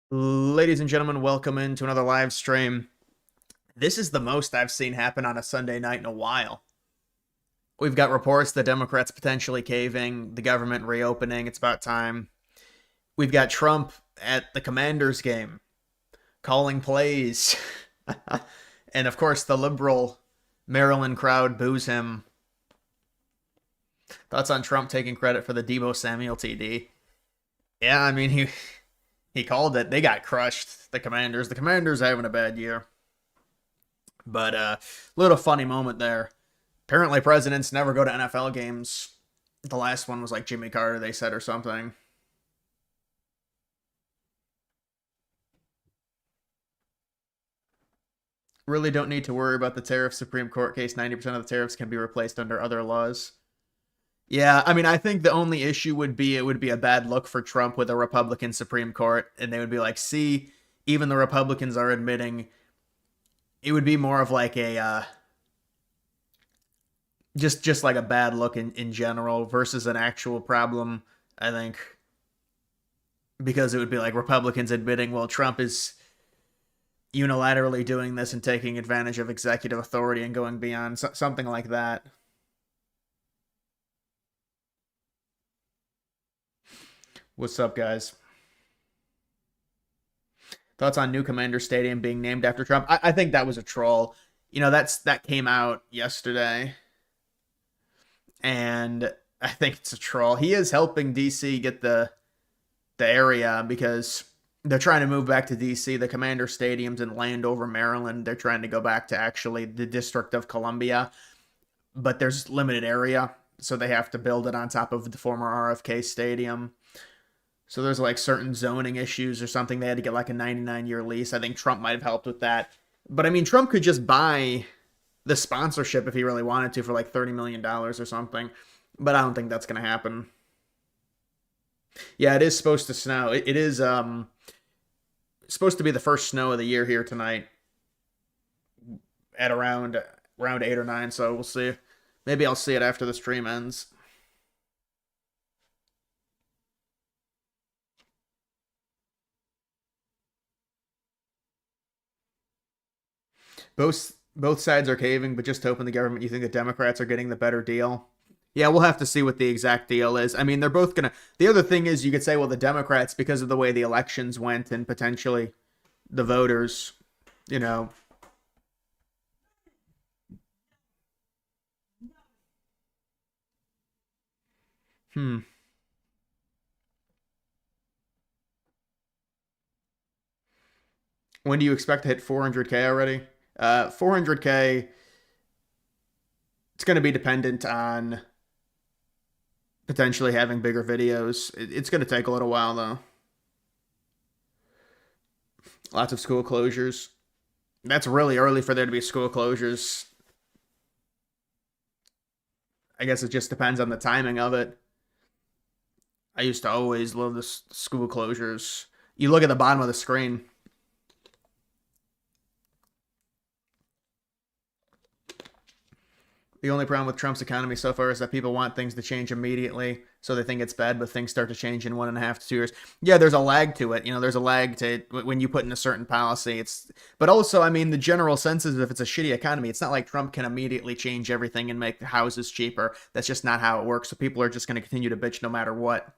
Ladies and gentlemen, welcome into another live stream. This is the most I've seen happen on a Sunday night in a while. We've got reports the Democrats potentially caving, the government reopening, it's about time. We've got Trump at the Commanders game, calling plays. And of course, the liberal Maryland crowd boos him. Thoughts on Trump taking credit for the Debo Samuel TD? Yeah, I mean, he called it. They got crushed, the Commanders. The Commanders having a bad year. But little funny moment there. Apparently, presidents never go to NFL games. The last one was like Jimmy Carter, they said, or something. Really don't need to worry about the tariff Supreme Court case. 90% of the tariffs can be replaced under other laws. Yeah, I mean, I think the only issue would be it would be a bad look for Trump with a Republican Supreme Court, and they would be like, see, even the Republicans are admitting it would be more of like a just like a bad look in general versus an actual problem, I think, because it would be like Republicans admitting, well, Trump is unilaterally doing this and taking advantage of executive authority and going beyond something like that. What's up, guys? Thoughts on new Commander Stadium being named after Trump? I think that was a troll. You know, that came out yesterday, and I think it's a troll. He is helping DC get the area because they're trying to move back to DC. The Commander Stadium's in Landover, Maryland. They're trying to go back to actually the District of Columbia, but there's limited area, so they have to build it on top of the former RFK Stadium. So there's like certain zoning issues or something. They had to get like a 99-year lease. I think Trump might have helped with that. But I mean, Trump could just buy the sponsorship if he really wanted to for like $30 million or something. But I don't think that's going to happen. Yeah, it is supposed to snow. It is supposed to be the first snow of the year here tonight at around 8 or 9, so we'll see. Maybe I'll see it after the stream ends. Both sides are caving, but just hoping the government. You think the Democrats are getting the better deal? Yeah, we'll have to see what the exact deal is. I mean, they're both gonna. The other thing is, you could say, well, the Democrats, because of the way the elections went and potentially the voters, you know. Hmm. When do you expect to hit 400K already? 400K. It's going to be dependent on potentially having bigger videos. It's going to take a little while though. Lots of school closures. That's really early for there to be school closures. I guess it just depends on the timing of it. I used to always love the school closures. You look at the bottom of the screen. The only problem with Trump's economy so far is that people want things to change immediately, so they think it's bad, but things start to change in 1.5 to 2 years. Yeah, there's a lag to it. You know, there's a lag to when you put in a certain policy. But also, I mean, the general sense is if it's a shitty economy, it's not like Trump can immediately change everything and make the houses cheaper. That's just not how it works. So people are just going to continue to bitch no matter what.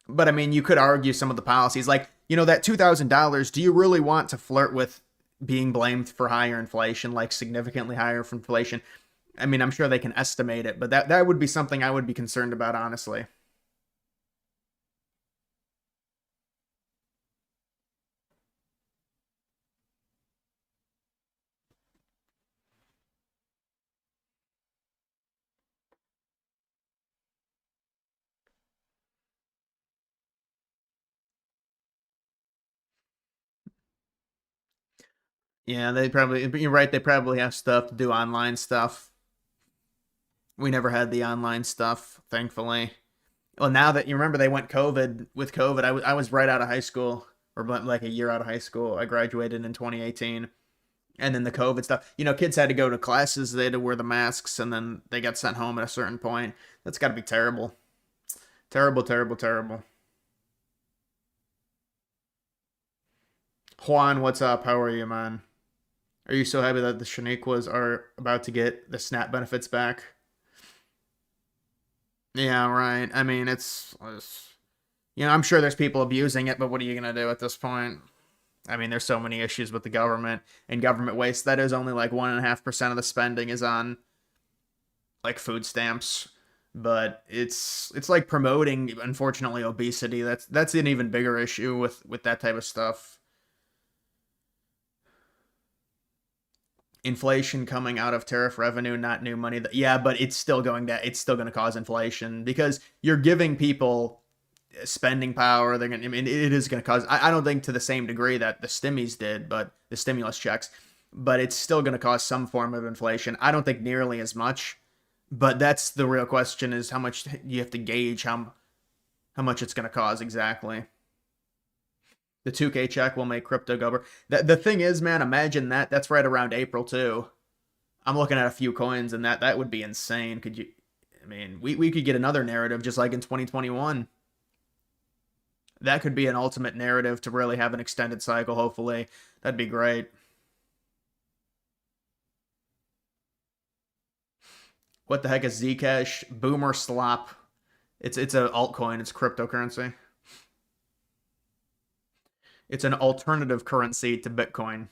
But I mean, you could argue some of the policies, like, that $2,000. Do you really want to flirt with being blamed for higher inflation, like significantly higher for inflation? I mean, I'm sure they can estimate it, but that would be something I would be concerned about, honestly. Yeah, they probably, you're right, they probably have stuff to do online stuff. We never had the online stuff, thankfully. Well, now that you remember they went COVID with COVID, I was right out of high school, or like a year out of high school. I graduated in 2018. And then the COVID stuff, kids had to go to classes, they had to wear the masks, and then they got sent home at a certain point. That's got to be terrible. Terrible, terrible, terrible. Juan, what's up? How are you, man? Are you so happy that the Shaniquas are about to get the SNAP benefits back? Yeah, right. I mean, I'm sure there's people abusing it, but what are you gonna do at this point? I mean, there's so many issues with the government and government waste. That is only like 1.5% of the spending is on like food stamps, but it's like promoting, unfortunately, obesity. That's an even bigger issue with that type of stuff. Inflation coming out of tariff revenue, not new money. Yeah, but it's still going to cause inflation because you're giving people spending power. They're going to, I mean, it is going to cause, I don't think to the same degree that the stimmies did, but the stimulus checks, but it's still going to cause some form of inflation. I don't think nearly as much, but that's the real question is how much you have to gauge how much it's going to cause exactly. The 2K check will make crypto go. The thing is, man, imagine that. That's right around April too. I'm looking at a few coins, and that would be insane. Could you? I mean, we could get another narrative just like in 2021. That could be an ultimate narrative to really have an extended cycle. Hopefully, that'd be great. What the heck is Zcash? Boomer slop. It's a altcoin. It's cryptocurrency. It's an alternative currency to Bitcoin.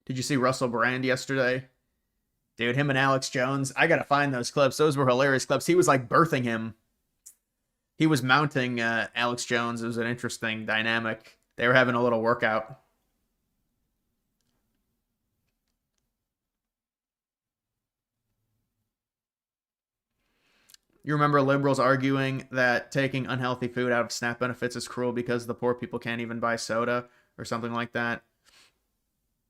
Did you see Russell Brand yesterday? Dude, him and Alex Jones. I gotta find those clips. Those were hilarious clips. He was like birthing him. He was mounting Alex Jones. It was an interesting dynamic. They were having a little workout. You remember liberals arguing that taking unhealthy food out of SNAP benefits is cruel because the poor people can't even buy soda or something like that.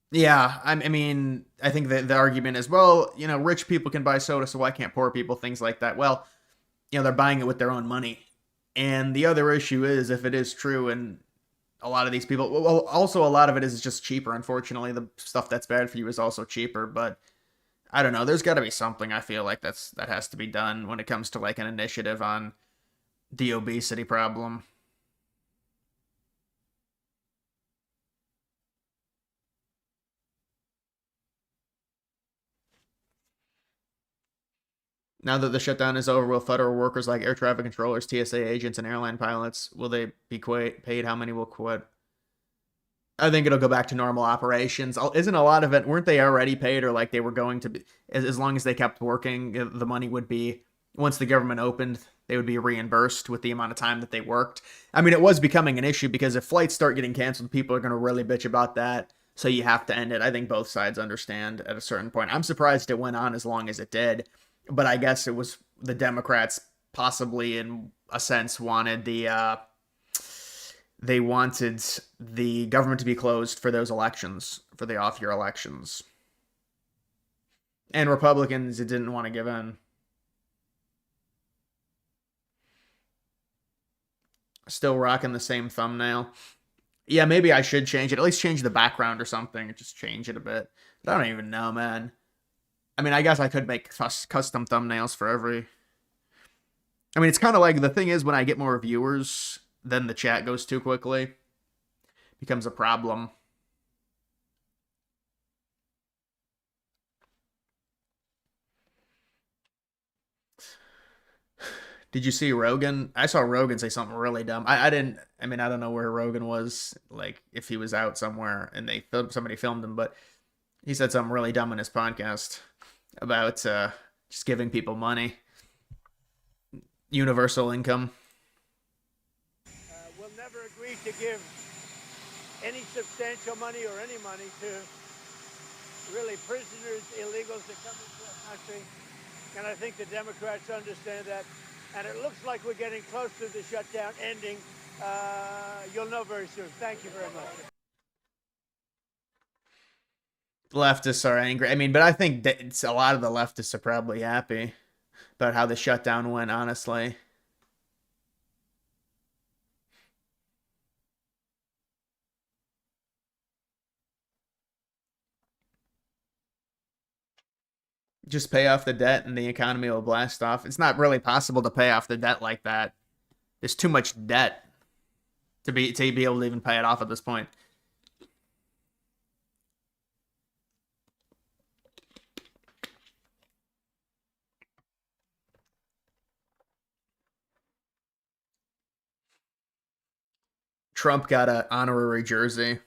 Yeah, I mean, I think that the argument is, well, rich people can buy soda, so why can't poor people? Things like that. Well, they're buying it with their own money. And the other issue is, if it is true, and a lot of these people, well, also a lot of it is just cheaper. Unfortunately, the stuff that's bad for you is also cheaper. But I don't know. There's got to be something I feel like that has to be done when it comes to like an initiative on the obesity problem. Now that the shutdown is over, will federal workers like air traffic controllers, TSA agents, and airline pilots will they be paid? How many will quit? I think it'll go back to normal operations. Isn't a lot of it? Weren't they already paid, or like they were going to be? As long as they kept working, the money would be once the government opened. They would be reimbursed with the amount of time that they worked. I mean, it was becoming an issue because if flights start getting canceled, people are going to really bitch about that. So you have to end it. I think both sides understand at a certain point. I'm surprised it went on as long as it did, but I guess it was the Democrats possibly, in a sense, wanted they wanted the government to be closed for those elections, for the off-year elections. And Republicans didn't want to give in. Still rocking the same thumbnail. Yeah, maybe I should change it. At least change the background or something. Just change it a bit. But I don't even know, man. I mean, I guess I could make custom thumbnails for every. I mean, it's kind of like the thing is when I get more viewers, then the chat goes too quickly. Becomes a problem. Did you see Rogan? I saw Rogan say something really dumb. I didn't. I mean, I don't know where Rogan was. Like, if he was out somewhere and somebody filmed him, but he said something really dumb in his podcast about just giving people money, universal income. Will never agree to give any substantial money or any money to really prisoners, illegals that come into our country. And I think the Democrats understand that. And it looks like we're getting close to the shutdown ending. You'll know very soon. Thank you very much. Leftists are angry. I mean, but I think that it's a lot of the leftists are probably happy about how the shutdown went, honestly. Just pay off the debt and the economy will blast off. It's not really possible to pay off the debt like that. There's too much debt. to be able to even pay it off at this point. Trump got an honorary jersey.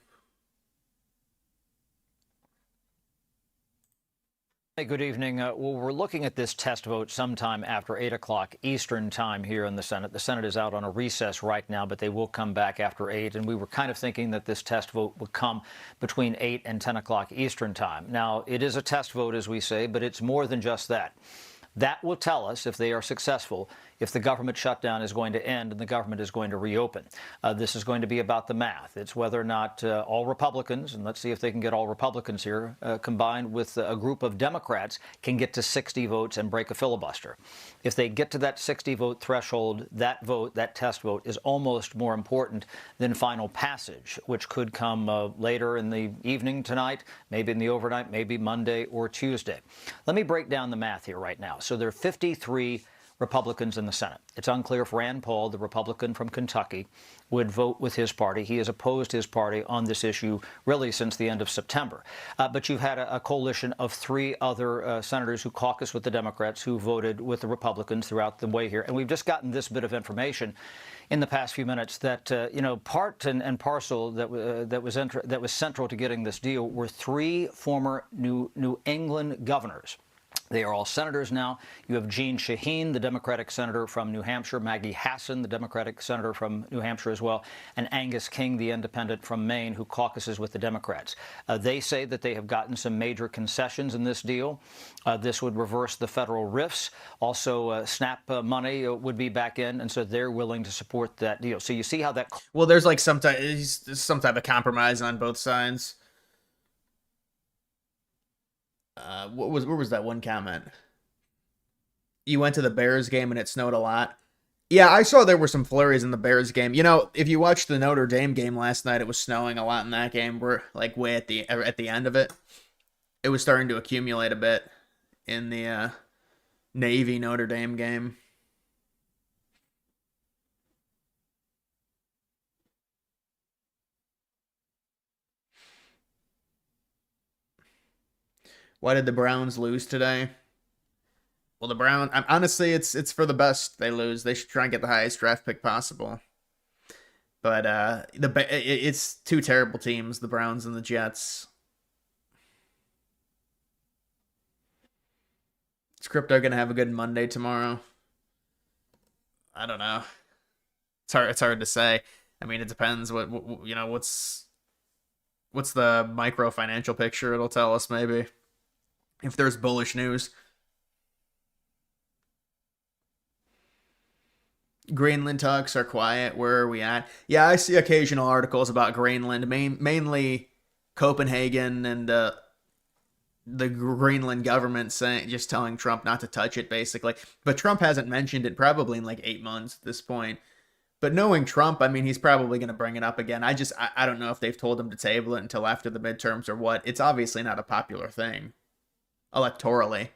Hey, good evening. Well, we're looking at this test vote sometime after 8 o'clock Eastern time here in the Senate. The Senate is out on a recess right now, but they will come back after 8. And we were kind of thinking that this test vote would come between 8 and 10 o'clock Eastern time. Now, it is a test vote, as we say, but it's more than just that. That will tell us, if they are successful, if the government shutdown is going to end and the government is going to reopen. This is going to be about the math. It's whether or not all Republicans, and let's see if they can get all Republicans here, combined with a group of Democrats, can get to 60 votes and break a filibuster. If they get to that 60-vote threshold, that vote, that test vote, is almost more important than final passage, which could come later in the evening tonight, maybe in the overnight, maybe Monday or Tuesday. Let me break down the math here right now. So there are 53 Republicans in the Senate. It's unclear if Rand Paul, the Republican from Kentucky, would vote with his party. He has opposed his party on this issue really since the end of September. But you've had a coalition of 3 other senators who caucus with the Democrats who voted with the Republicans throughout the way here. And we've just gotten this bit of information in the past few minutes that, part and parcel that was central to getting this deal were 3 former New England governors. They are all senators now. You have Jeanne Shaheen, the Democratic senator from New Hampshire, Maggie Hassan, the Democratic senator from New Hampshire as well, and Angus King, the independent from Maine, who caucuses with the Democrats. They say that they have gotten some major concessions in this deal. This would reverse the federal RIFs. Also, SNAP money would be back in, and so they're willing to support that deal. So you see how that... Well, there's like some type of compromise on both sides. Where was that one comment? You went to the Bears game and it snowed a lot. Yeah, I saw there were some flurries in the Bears game. You know, if you watched the Notre Dame game last night, it was snowing a lot in that game. We're like way at the end of it. It was starting to accumulate a bit in the Navy Notre Dame game. Why did the Browns lose today? Well, the Browns, honestly, it's for the best they lose. They should try and get the highest draft pick possible. But it's 2 terrible teams, the Browns and the Jets. Is crypto gonna have a good Monday tomorrow? I don't know. It's hard to say. I mean, it depends. What's the micro financial picture? It'll tell us maybe if there's bullish news. Greenland talks are quiet. Where are we at? Yeah, I see occasional articles about Greenland, mainly Copenhagen and the Greenland government just telling Trump not to touch it, basically. But Trump hasn't mentioned it probably in like 8 months at this point. But knowing Trump, I mean, he's probably going to bring it up again. I don't know if they've told him to table it until after the midterms or what. It's obviously not a popular thing electorally.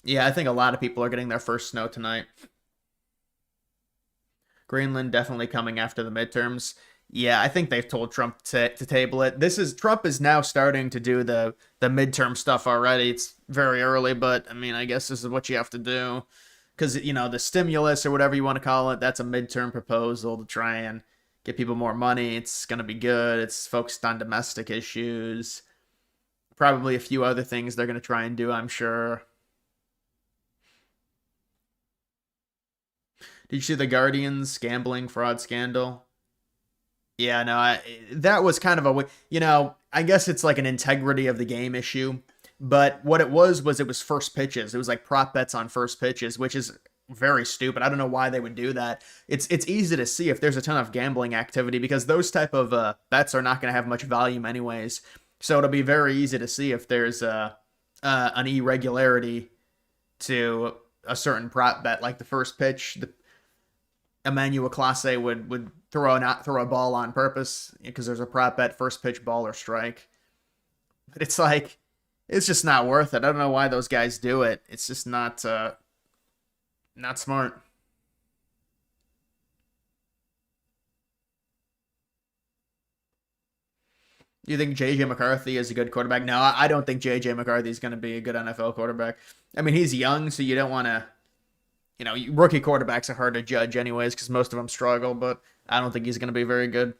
Yeah, I think a lot of people are getting their first snow tonight. Greenland definitely coming after the midterms. Yeah, I think they've told Trump to table it. Trump is now starting to do the midterm stuff already. It's very early, but I mean, I guess this is what you have to do. Because, the stimulus or whatever you want to call it, that's a midterm proposal to try and get people more money. It's going to be good. It's focused on domestic issues. Probably a few other things they're going to try and do, I'm sure. Did you see the Guardian's gambling fraud scandal? Yeah, no, that was kind of I guess it's like an integrity of the game issue. But what it was it was first pitches. It was like prop bets on first pitches, which is very stupid. I don't know why they would do that. It's easy to see if there's a ton of gambling activity because those type of bets are not going to have much volume anyways. So it'll be very easy to see if there's an irregularity to a certain prop bet, like the first pitch. Emmanuel Clase would throw a ball on purpose because there's a prop bet, first pitch, ball or strike. But it's like, it's just not worth it. I don't know why those guys do it. It's just not smart. You think J.J. McCarthy is a good quarterback? No, I don't think J.J. McCarthy is going to be a good NFL quarterback. I mean, he's young, so you don't want to, rookie quarterbacks are hard to judge anyways because most of them struggle, but I don't think he's going to be very good.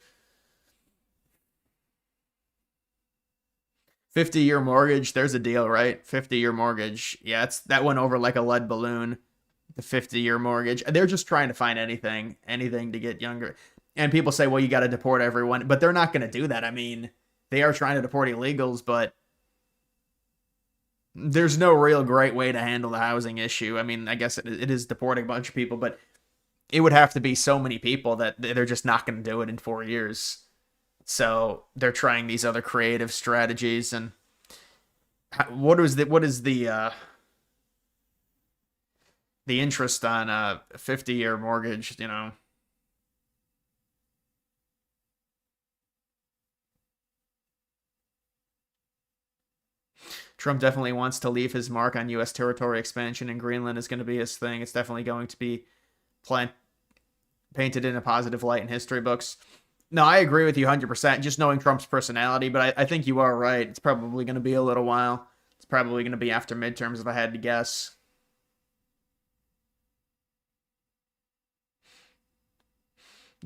50-year mortgage, there's a deal, right? 50-year mortgage. Yeah, that went over like a lead balloon. The 50-year mortgage. They're just trying to find anything to get younger. And people say, well, you got to deport everyone, but they're not going to do that. I mean, they are trying to deport illegals, but there's no real great way to handle the housing issue. I mean, I guess it is deporting a bunch of people, but it would have to be so many people that they're just not going to do it in 4 years. So they're trying these other creative strategies. And what is the interest on a 50-year mortgage, Trump definitely wants to leave his mark on U.S. territory expansion, and Greenland is going to be his thing. It's definitely going to be painted in a positive light in history books. No, I agree with you 100%, just knowing Trump's personality, but I think you are right. It's probably going to be a little while. It's probably going to be after midterms if I had to guess.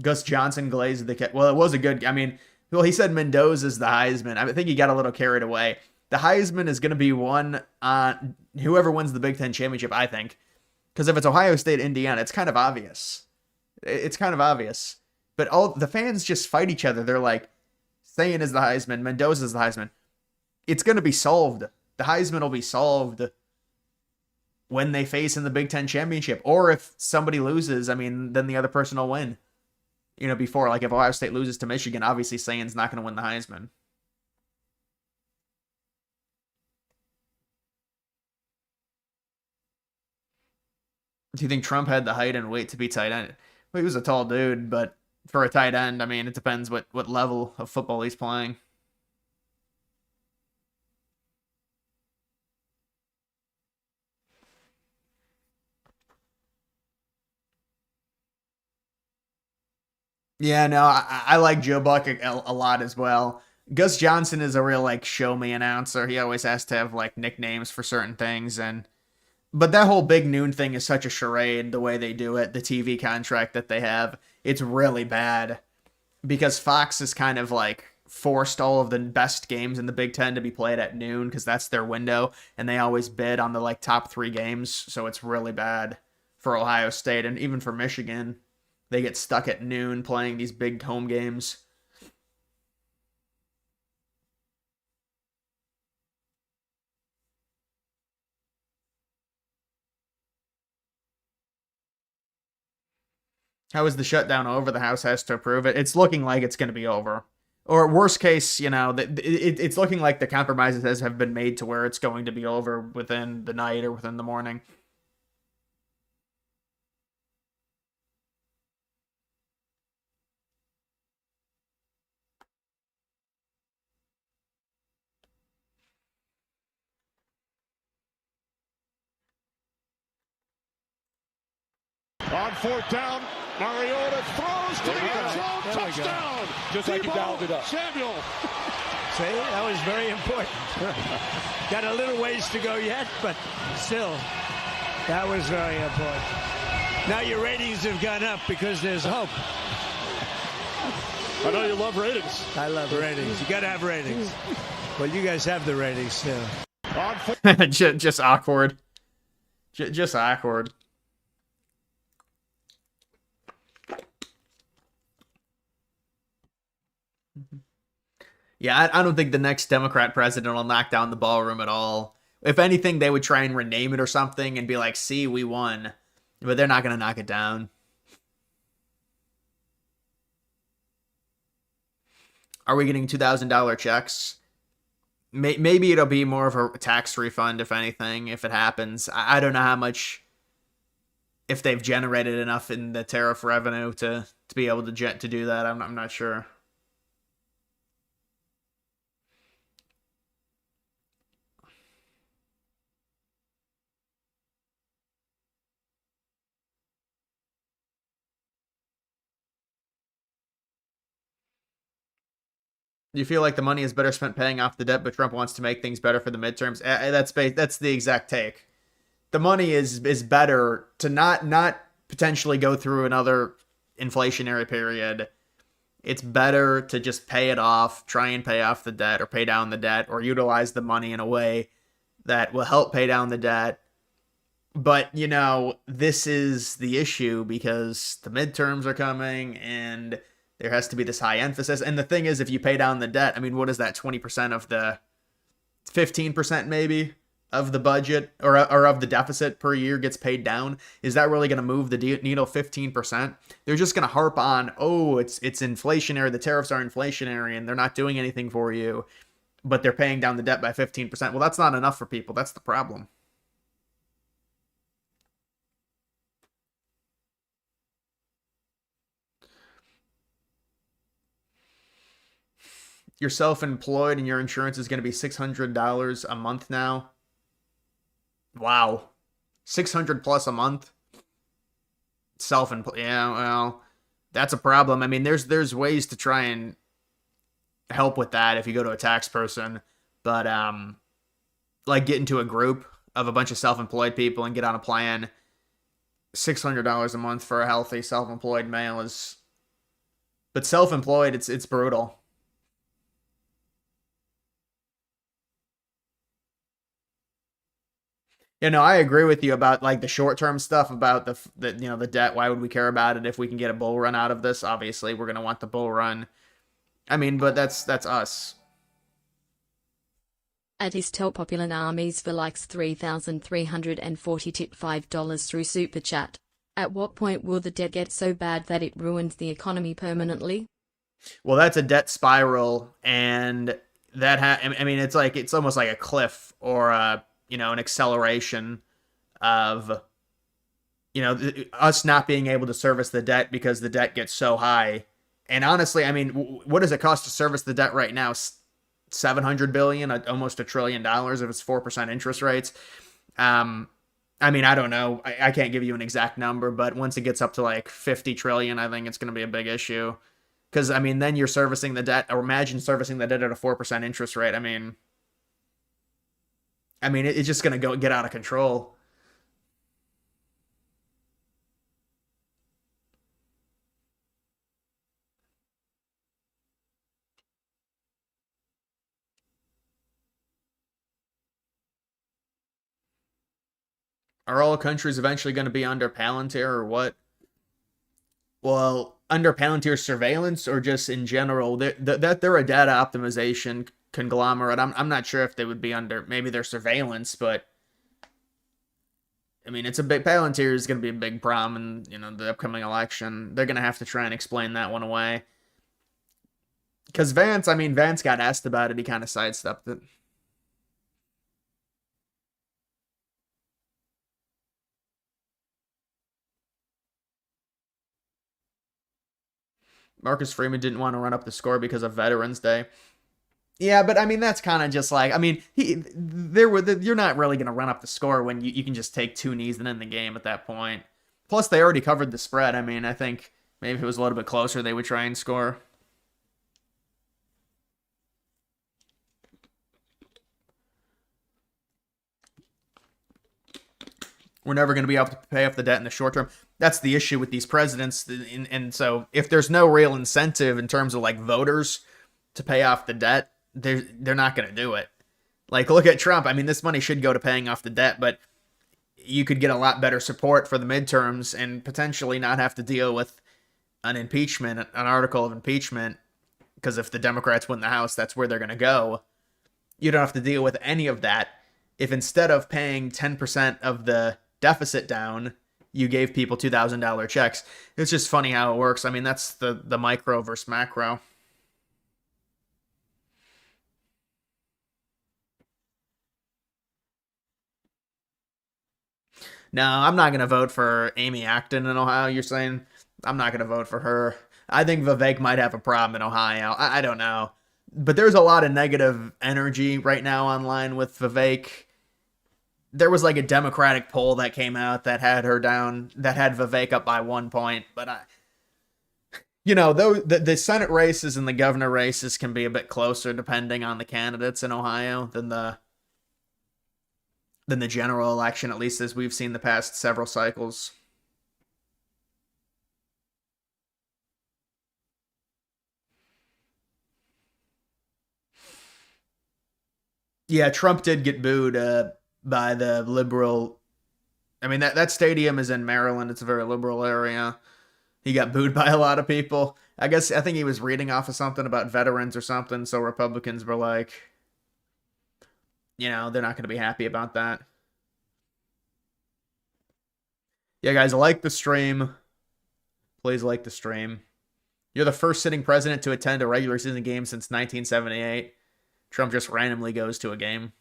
Gus Johnson glazed the cat. Well, it was a good. I mean, well, he said Mendoza's the Heisman. I think he got a little carried away. The Heisman is going to be won on whoever wins the Big Ten championship, I think. Because if it's Ohio State, Indiana, it's kind of obvious. It's kind of obvious. But all the fans just fight each other. They're like, Sayin is the Heisman, Mendoza's the Heisman. It's going to be solved. The Heisman will be solved when they face in the Big Ten championship. Or if somebody loses, I mean, then the other person will win. Before, like if Ohio State loses to Michigan, obviously Sayin's not going to win the Heisman. Do you think Trump had the height and weight to be tight end? Well, he was a tall dude, but for a tight end, I mean, it depends what level of football he's playing. Yeah, no, I like Joe Buck a lot as well. Gus Johnson is a real like show me announcer. He always has to have like nicknames for certain things, and but that whole big noon thing is such a charade. The way they do it, the TV contract that they have, it's really bad because Fox is kind of like forced all of the best games in the Big Ten to be played at noon because that's their window, and they always bid on the like top 3 games, so it's really bad for Ohio State and even for Michigan. They get stuck at noon playing these big home games. How is the shutdown over? The House has to approve it. It's looking like it's going to be over. Or worst case, it's looking like the compromises have been made to where it's going to be over within the night or within the morning. On 4th down, Mariota throws to the end zone, touchdown! Just like you dialed it up. Samuel. See, that was very important. Got a little ways to go yet, but still, that was very important. Now your ratings have gone up because there's hope. I know you love ratings. I love ratings. You got to have ratings. Well, you guys have the ratings too. Just awkward. Just awkward. Yeah, I don't think the next Democrat president will knock down the ballroom at all. If anything, they would try and rename it or something and be like, see, we won. But they're not going to knock it down. Are we getting $2,000 checks? Maybe it'll be more of a tax refund, if anything, if it happens. I don't know how much, if they've generated enough in the tariff revenue to be able to do that. I'm not sure. You feel like the money is better spent paying off the debt, but Trump wants to make things better for the midterms. That's the exact take. The money is better to not potentially go through another inflationary period. It's better to just pay it off, try and pay off the debt or pay down the debt or utilize the money in a way that will help pay down the debt. But, this is the issue because the midterms are coming and there has to be this high emphasis. And the thing is, if you pay down the debt, I mean, what is that? 20% of the 15% maybe of the budget or of the deficit per year gets paid down. Is that really going to move the needle 15%? They're just going to harp on, oh, it's inflationary. The tariffs are inflationary and they're not doing anything for you, but they're paying down the debt by 15%. Well, that's not enough for people. That's the problem. You're self-employed and your insurance is going to be $600 a month now. Wow. 600 plus a month. Self-employed. Yeah, well, that's a problem. I mean, there's ways to try and help with that if you go to a tax person, but like get into a group of a bunch of self-employed people and get on a plan. $600 a month for a healthy self-employed male is, but self-employed, it's brutal. I agree with you about like the short-term stuff about the debt. Why would we care about it if we can get a bull run out of this? Obviously, we're gonna want the bull run. I mean, but that's us. At his top popular armies for likes 3,340 tip $5 through Super Chat. At what point will the debt get so bad that it ruins the economy permanently? Well, that's a debt spiral, and I mean, it's almost like a cliff or an acceleration of, us not being able to service the debt because the debt gets so high. And honestly, I mean, what does it cost to service the debt right now? $700 billion, almost $1 trillion if it's 4% interest rates. I mean, I don't know. I can't give you an exact number, but once it gets up to like 50 trillion, I think it's going to be a big issue. Because, I mean, then you're servicing the debt, or imagine servicing the debt at a 4% interest rate. I mean, it's just going to get out of control. Are all countries eventually going to be under Palantir or what? Well, under Palantir surveillance or just in general? They're a data optimization conglomerate. I'm not sure if they would be under maybe their surveillance, but I mean, Palantir is going to be a big problem in the upcoming election. They're going to have to try and explain that one away. Because Vance got asked about it. He kind of sidestepped it. Marcus Freeman didn't want to run up the score because of Veterans Day. Yeah, but I mean that's kind of just like you're not really gonna run up the score when you can just take 2 knees and end the game at that point. Plus they already covered the spread. I mean I think maybe if it was a little bit closer they would try and score. We're never going to be able to pay off the debt in the short term. That's the issue with these presidents, and so if there's no real incentive in terms of like voters to pay off the debt, they're not going to do it. Like, look at Trump. I mean, this money should go to paying off the debt, but you could get a lot better support for the midterms and potentially not have to deal with an article of impeachment, because if the Democrats win the House, that's where they're going to go. You don't have to deal with any of that if instead of paying 10% of the deficit down, you gave people $2,000 checks. It's just funny how it works. I mean, that's the micro versus macro. No, I'm not going to vote for Amy Acton in Ohio. You're saying I'm not going to vote for her. I think Vivek might have a problem in Ohio. I don't know. But there's a lot of negative energy right now online with Vivek. There was like a Democratic poll that came out that had Vivek up by 1 point, but though the Senate races and the governor races can be a bit closer depending on the candidates in Ohio than the general election, at least as we've seen the past several cycles. Yeah, Trump did get booed by the liberal. I mean, that stadium is in Maryland. It's a very liberal area. He got booed by a lot of people. I think he was reading off of something about veterans or something. So Republicans were like, they're not going to be happy about that. Yeah, guys, like the stream. Please like the stream. You're the first sitting president to attend a regular season game since 1978. Trump just randomly goes to a game.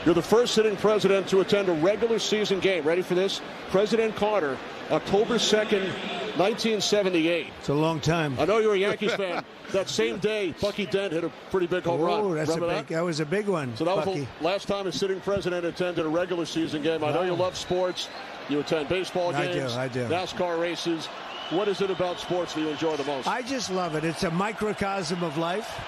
You're the first sitting president to attend a regular season game. Ready for this? President Carter, October 2nd, 1978. It's a long time. I know you're a Yankees fan. That same day, Bucky Dent hit a pretty big home run. That was a big one. So that was the last time a sitting president attended a regular season game. I know you love sports. You attend baseball games. I do. NASCAR races. What is it about sports that you enjoy the most? I just love it. It's a microcosm of life.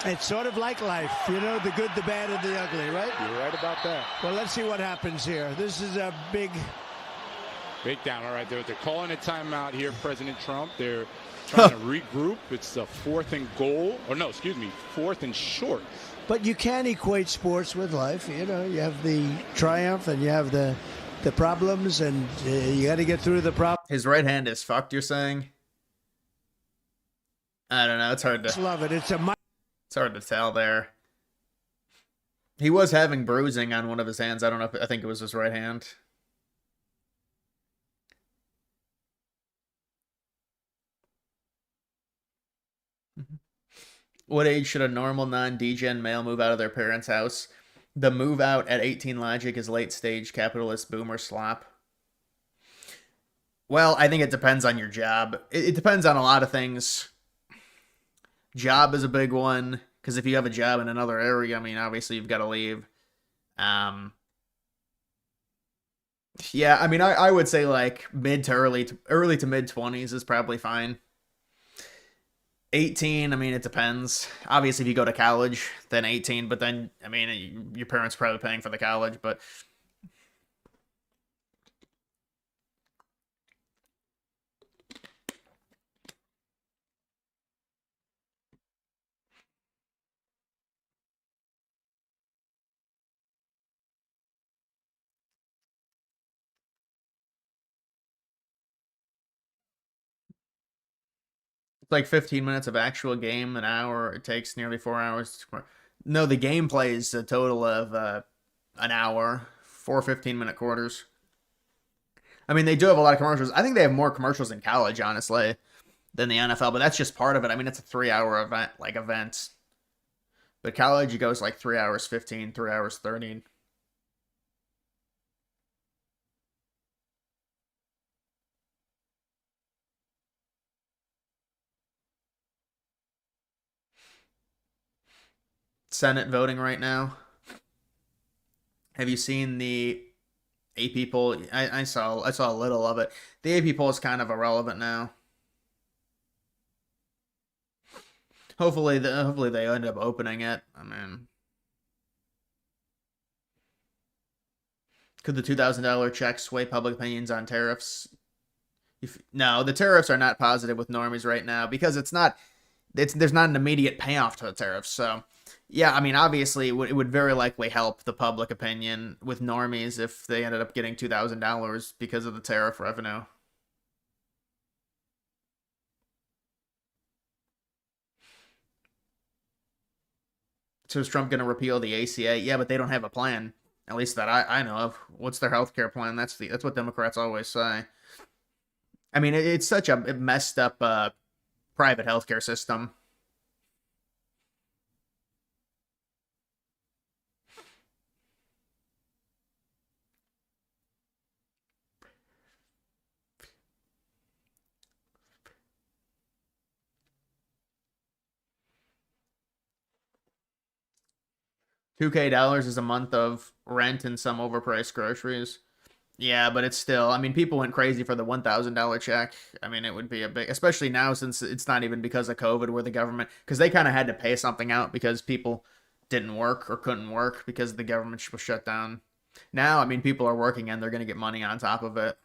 It's sort of like life, the good, the bad, and the ugly, right? You're right about that. Well, let's see what happens here. This is a big down. All right, they're calling a timeout here, President Trump. They're trying to regroup. It's the 4th and goal. Or no, excuse me, 4th and short. But you can't equate sports with life. You have the triumph and you have the problems, and you got to get through the problems. His right hand is fucked, you're saying? I don't know. It's hard to love it. It's hard to tell there. He was having bruising on one of his hands. I don't know I think it was his right hand. What age should a normal non-degen male move out of their parents' house? The move out at 18 logic is late stage capitalist boomer slop. Well, I think it depends on your job. It depends on a lot of things. Job is a big one, because if you have a job in another area, I mean, obviously you've got to leave. Yeah, I mean, I would say like mid to early to mid 20s is probably fine. 18, I mean, it depends. Obviously, if you go to college, then 18, but then, I mean, your parents are probably paying for the college, but it's like 15 minutes of actual game, an hour. It takes nearly 4 hours. No, the game plays a total of an hour, 4 15-minute quarters. I mean, they do have a lot of commercials. I think they have more commercials in college, honestly, than the NFL, but that's just part of it. I mean, it's a 3-hour event. But college, it goes like 3 hours 15, 3 hours 30. Senate voting right now. Have you seen the AP poll? I saw a little of it. The AP poll is kind of irrelevant now. Hopefully they end up opening it. I mean, could the $2,000 check sway public opinions on tariffs? No, the tariffs are not positive with normies right now because there's not an immediate payoff to the tariffs. So, yeah, I mean, obviously, it would very likely help the public opinion with normies if they ended up getting $2,000 because of the tariff revenue. So is Trump going to repeal the ACA? Yeah, but they don't have a plan, at least that I know of. What's their health care plan? That's what Democrats always say. I mean, it's such a messed up private healthcare system. $2,000 is a month of rent and some overpriced groceries. Yeah, but it's still, I mean, people went crazy for the $1,000 check. I mean, it would be a big, especially now since it's not even because of COVID where the government, because they kind of had to pay something out because people didn't work or couldn't work because the government was shut down. Now, I mean, people are working and they're going to get money on top of it.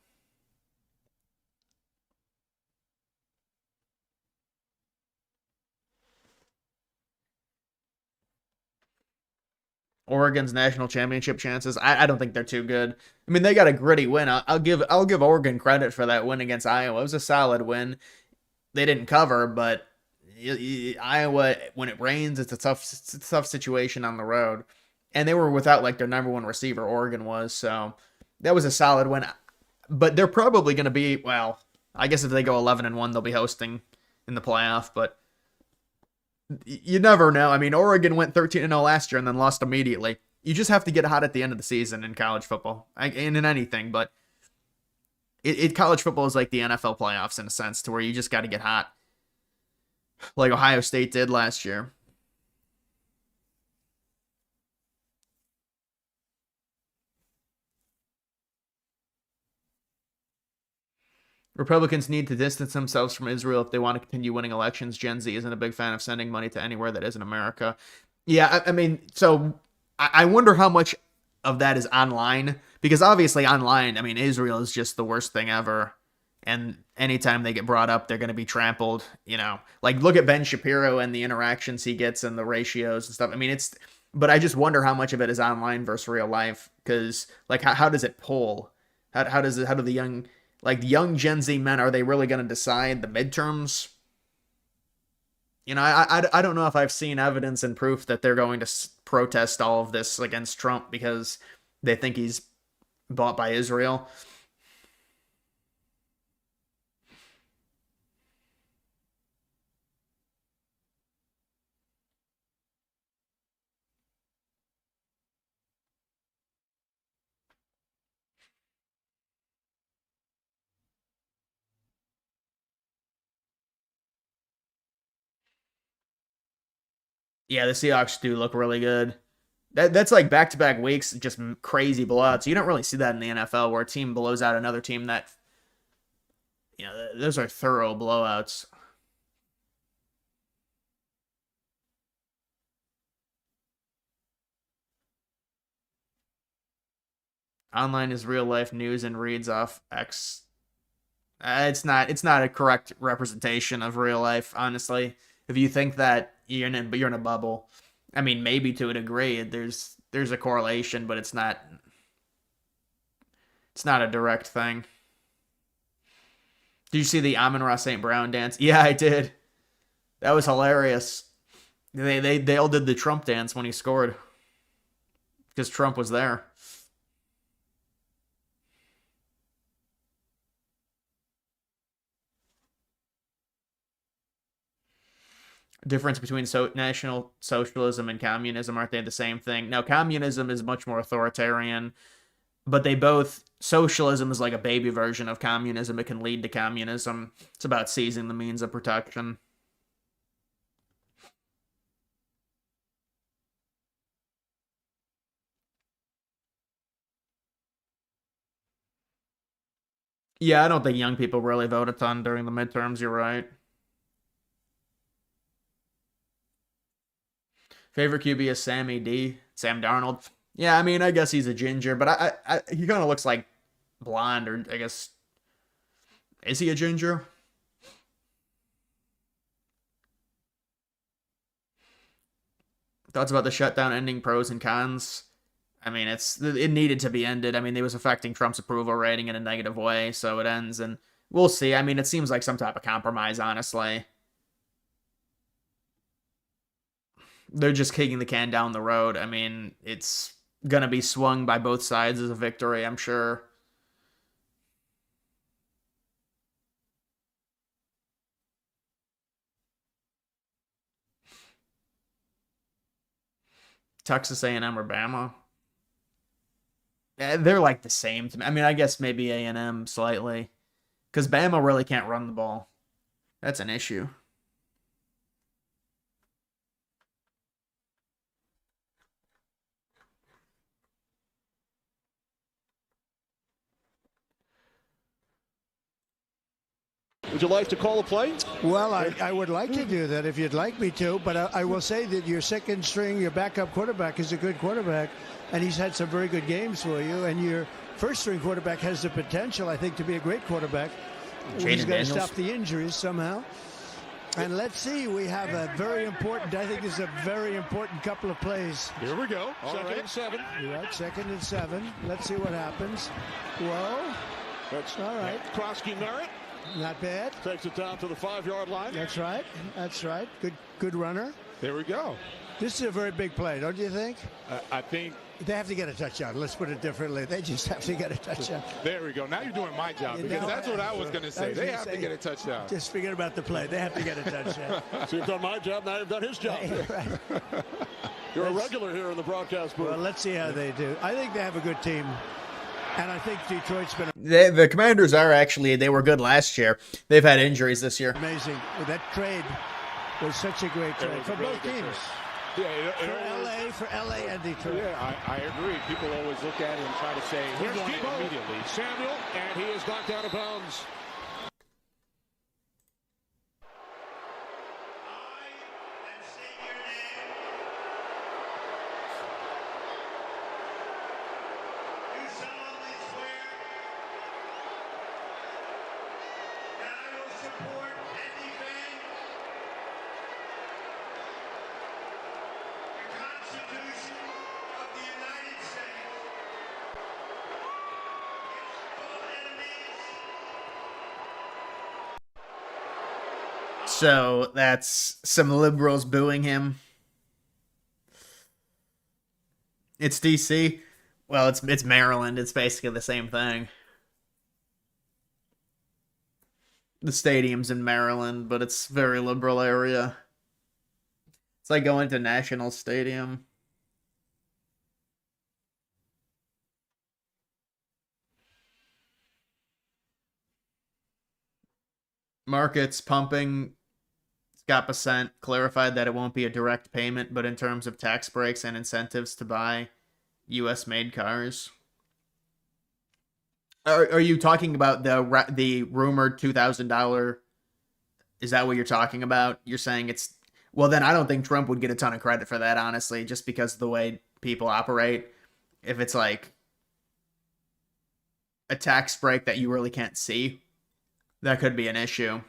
Oregon's national championship chances, I don't think they're too good. I mean, they got a gritty win. I'll give Oregon credit for that win against Iowa. It was a solid win. They didn't cover, but Iowa, when it rains, it's a tough situation on the road, and they were without like their number one receiver. Oregon was, so that was a solid win. But they're probably going to be, well, I guess if they go 11-1, they'll be hosting in the playoff. But you never know. I mean, Oregon went 13-0 last year and then lost immediately. You just have to get hot at the end of the season in college football and in anything, but college football is like the NFL playoffs in a sense, to where you just got to get hot, like Ohio State did last year. Republicans need to distance themselves from Israel if they want to continue winning elections. Gen Z isn't a big fan of sending money to anywhere that isn't America. Yeah, I mean, so I wonder how much of that is online, because obviously online, I mean, Israel is just the worst thing ever. And anytime they get brought up, they're going to be trampled. Like look at Ben Shapiro and the interactions he gets and the ratios and stuff. I mean, but I just wonder how much of it is online versus real life. Because like, how does it pull? How do the young Gen Z men, are they really going to decide the midterms? I don't know if I've seen evidence and proof that they're going to protest all of this against Trump because they think he's bought by Israel. Yeah, the Seahawks do look really good. That's like back-to-back weeks, just crazy blowouts. You don't really see that in the NFL where a team blows out another team that, those are thorough blowouts. Online is real life news and reads off X. It's not a correct representation of real life, honestly. If you think that you're in a bubble. I mean, maybe to a degree there's a correlation, but it's not a direct thing. Did you see the Amon-Ra St. Brown dance? Yeah, I did. That was hilarious. They all did the Trump dance when he scored because Trump was there. Difference between national socialism and communism, aren't they the same thing? Now, communism is much more authoritarian, but socialism is like a baby version of communism. It can lead to communism. It's about seizing the means of protection. Yeah, I don't think young people really vote a ton during the midterms. You're right. Favorite QB is Sam Darnold. Yeah, I mean, I guess he's a ginger, but he kind of looks like blonde, or I guess, is he a ginger? Thoughts about the shutdown ending, pros and cons? I mean, it needed to be ended. I mean, it was affecting Trump's approval rating in a negative way, so it ends, and we'll see. I mean, it seems like some type of compromise, honestly. They're just kicking the can down the road. I mean, it's gonna be swung by both sides as a victory, I'm sure. Texas A&M or Bama, they're like the same to me. I mean, I guess maybe A&M slightly, because Bama really can't run the ball. That's an issue. Would you like to call a play? Well, I would like to do that if you'd like me to, but I will say that your second string, your backup quarterback is a good quarterback, and he's had some very good games for you, and your first string quarterback has the potential, I think, to be a great quarterback. He's going to stop the injuries somehow. And let's see, we have a very important, I think this is a very important couple of plays. Here we go. Second and 7. You're right, 2nd and 7. Let's see what happens. Whoa. That's all right. Krosky Merritt. Not bad. Takes it down to the 5-yard line. That's right. That's right. Good runner. There we go. This is a very big play, don't you think? I think they have to get a touchdown. Let's put it differently. They just have to get a touchdown. There we go. Now you're doing my job, because that's what I was going to say. They have to get a touchdown. Just forget about the play. They have to get a touchdown. So you've done my job, now you've done his job. Right. You're a regular here in the broadcast booth. Well, let's see how they do. I think they have a good team. And I think Detroit's been The Commanders are actually, they were good last year. They've had injuries this year. amazing. That trade was such a great trade for both teams. Yeah, For LA and Detroit. Yeah, I agree. People always look at it and try to say, he Here's won it Debo. immediately. Samuel, and he is knocked out of bounds. So that's some liberals booing him. It's DC. Well, it's Maryland. It's basically the same thing. The stadium's in Maryland, but it's a very liberal area. It's like going to National Stadium. Markets pumping. Scott Bessent clarified that it won't be a direct payment, but in terms of tax breaks and incentives to buy U.S.-made cars. Are you talking about the rumored $2,000? Is that what you're talking about? You're saying it's... Well, then I don't think Trump would get a ton of credit for that, honestly, just because of the way people operate. If it's like a tax break that you really can't see, that could be an issue.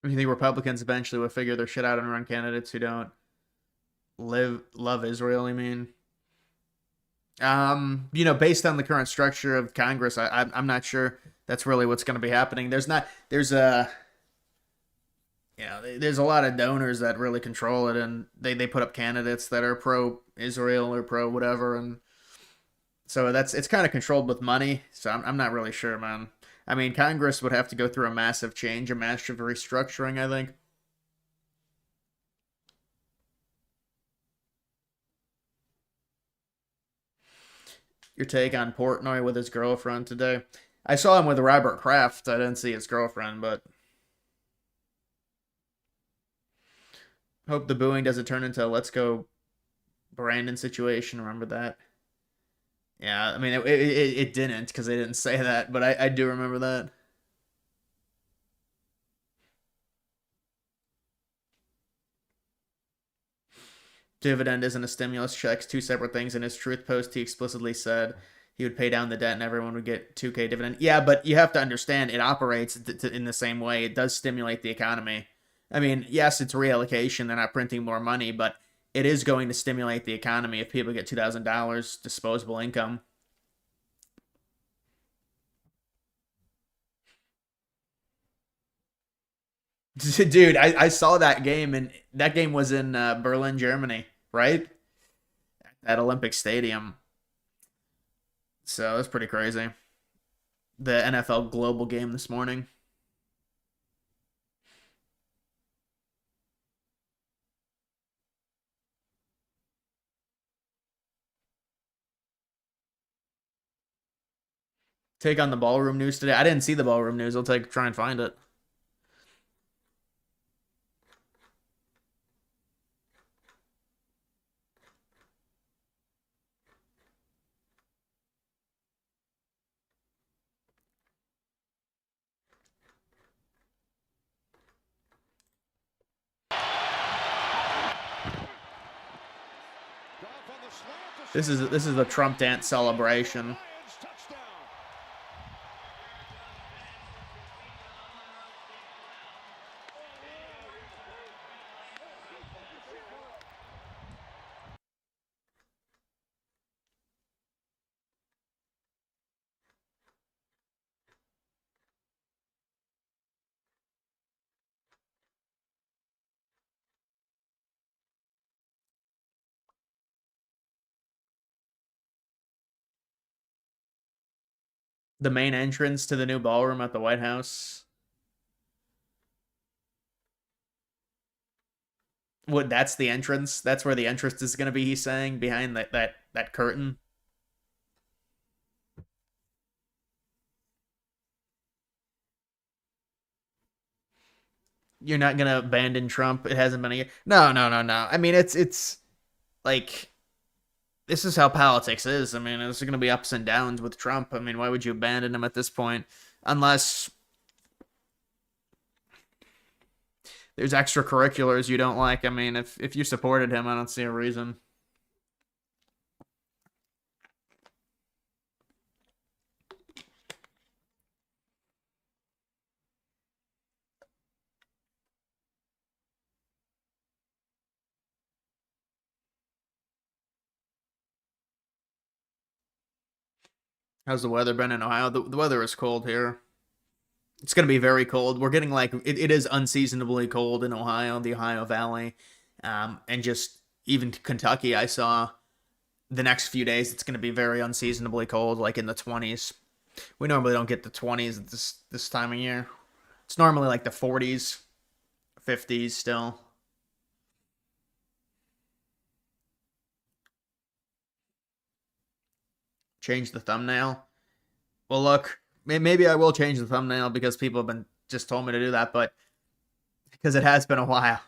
You think Republicans eventually will figure their shit out and run candidates who don't love Israel, you mean? Based on the current structure of Congress, I'm not sure that's really what's going to be happening. There's a lot of donors that really control it, and they put up candidates that are pro-Israel or pro-whatever, and so it's kind of controlled with money, so I'm not really sure, man. I mean, Congress would have to go through a massive change, a massive restructuring, I think. Your take on Portnoy with his girlfriend today? I saw him with Robert Kraft. I didn't see his girlfriend, but... Hope the booing doesn't turn into a let's go Brandon situation. Remember that? Yeah, I mean, it didn't, because they didn't say that, but I do remember that. Dividend isn't a stimulus check, two separate things. In his truth post, he explicitly said he would pay down the debt and everyone would get $2K dividend. Yeah, but you have to understand, it operates in the same way. It does stimulate the economy. I mean, yes, it's reallocation. They're not printing more money, but it is going to stimulate the economy if people get $2,000 disposable income. Dude, I saw that game, and that game was in Berlin, Germany, right? At Olympic Stadium. So that's pretty crazy. The NFL Global game this morning. Take on the ballroom news today. I didn't see the ballroom news. I'll try and find it. This is the Trump dance celebration. The main entrance to the new ballroom at the White House. What? That's the entrance. That's where the entrance is going to be. He's saying behind that curtain. You're not going to abandon Trump. It hasn't been a year. No, no, no, no. I mean, it's like this is how politics is. I mean, there's going to be ups and downs with Trump. I mean, why would you abandon him at this point? Unless there's extracurriculars you don't like. I mean, if you supported him, I don't see a reason. How's the weather been in Ohio? The weather is cold here. It's going to be very cold. We're getting like, it is unseasonably cold in Ohio, the Ohio Valley. And just even Kentucky, I saw the next few days, it's going to be very unseasonably cold, like in the 20s. We normally don't get the 20s at this time of year. It's normally like the 40s, 50s still. Change the thumbnail. Well, look, maybe I will change the thumbnail because people have been just told me to do that, but because it has been a while.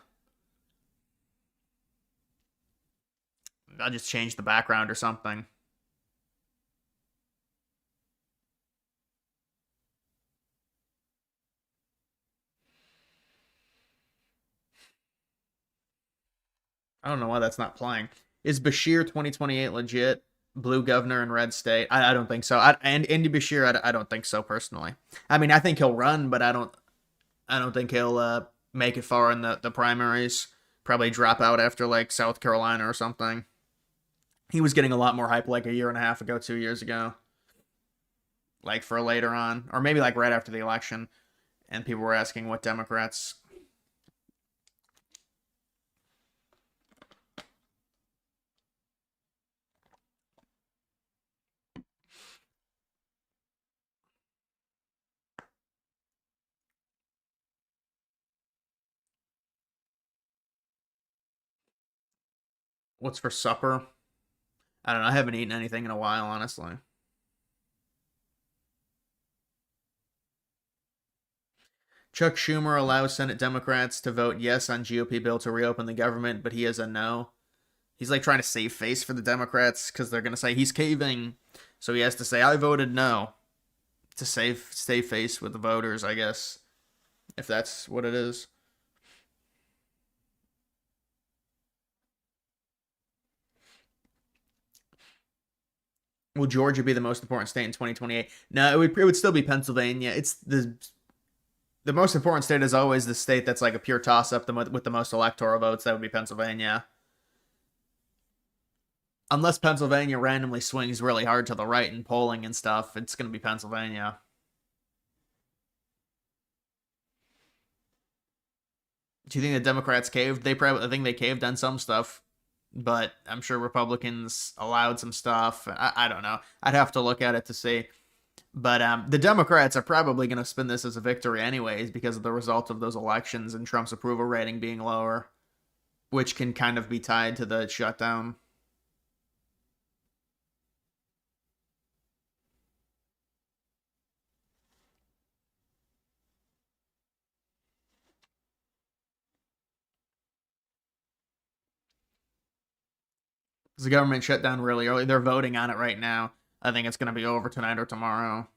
I'll just change the background or something. I don't know why that's not playing. Is Bashir 2028 legit? Blue governor in red state? I don't think so. And Andy Bashir, I don't think so personally. I mean, I think he'll run, but I don't think he'll make it far in the primaries. Probably drop out after like South Carolina or something. He was getting a lot more hype like a year and a half ago, 2 years ago. Like for later on, or maybe like right after the election, and people were asking what Democrats. What's for supper? I don't know. I haven't eaten anything in a while, honestly. Chuck Schumer allows Senate Democrats to vote yes on GOP bill to reopen the government, but he is a no. He's like trying to save face for the Democrats because they're going to say he's caving. So he has to say, I voted no to save face with the voters, I guess, if that's what it is. Will Georgia be the most important state in 2028? No, it would still be Pennsylvania. It's the most important state is always the state that's like a pure toss-up with the most electoral votes. That would be Pennsylvania. Unless Pennsylvania randomly swings really hard to the right in polling and stuff, it's going to be Pennsylvania. Do you think the Democrats caved? I think they caved on some stuff, but I'm sure Republicans allowed some stuff. I don't know. I'd have to look at it to see. But the Democrats are probably going to spin this as a victory anyways because of the result of those elections and Trump's approval rating being lower, which can kind of be tied to the shutdown. Because the government shut down really early. They're voting on it right now. I think it's going to be over tonight or tomorrow.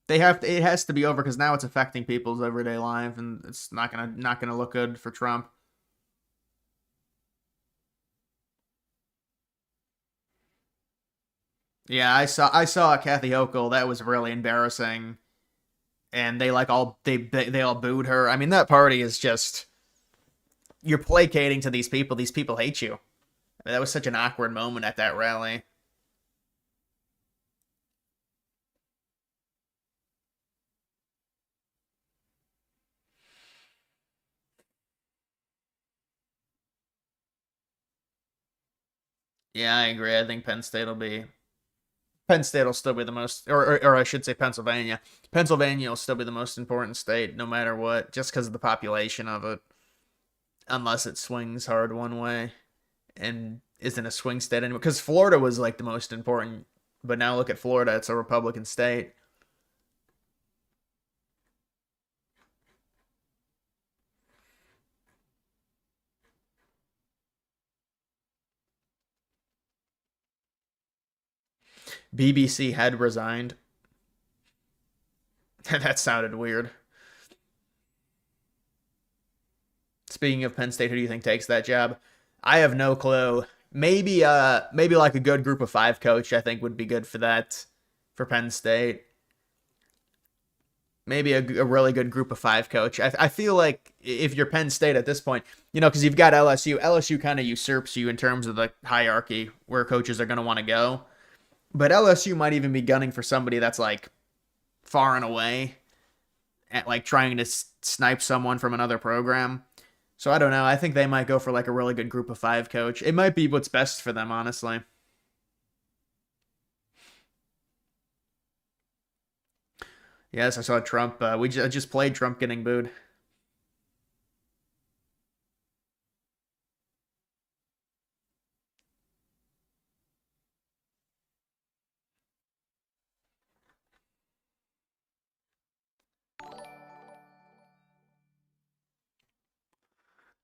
It has to be over because now it's affecting people's everyday life, and it's not gonna look good for Trump. Yeah, I saw Kathy Hochul. That was really embarrassing, and they all booed her. I mean, that party is just, you're placating to these people. These people hate you. I mean, that was such an awkward moment at that rally. Yeah, I agree. I think Penn State will still be the most, or I should say Pennsylvania. Pennsylvania will still be the most important state, no matter what, just because of the population of it. Unless it swings hard one way and isn't a swing state anymore. Because Florida was like the most important, but now look at Florida; it's a Republican state. BBC had resigned. That sounded weird. Speaking of Penn State, who do you think takes that job? I have no clue. Maybe like a good group of five coach, I think would be good for that, for Penn State. Maybe a really good group of five coach. I feel like if you're Penn State at this point, because you've got LSU. LSU kind of usurps you in terms of the hierarchy where coaches are going to want to go. But LSU might even be gunning for somebody that's like far and away, at like trying to snipe someone from another program. So I don't know. I think they might go for like a really good group of five coach. It might be what's best for them, honestly. Yes, I saw Trump. We just played Trump getting booed.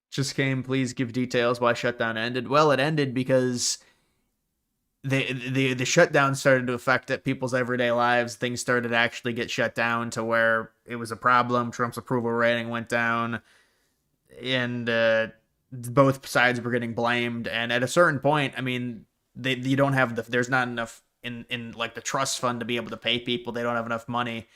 Just came. Please give details why shutdown ended. Well, it ended because the shutdown started to affect people's everyday lives. Things started to actually get shut down to where it was a problem. Trump's approval rating went down, and both sides were getting blamed. And at a certain point, I mean, you don't have there's not enough in like the trust fund to be able to pay people. They don't have enough money.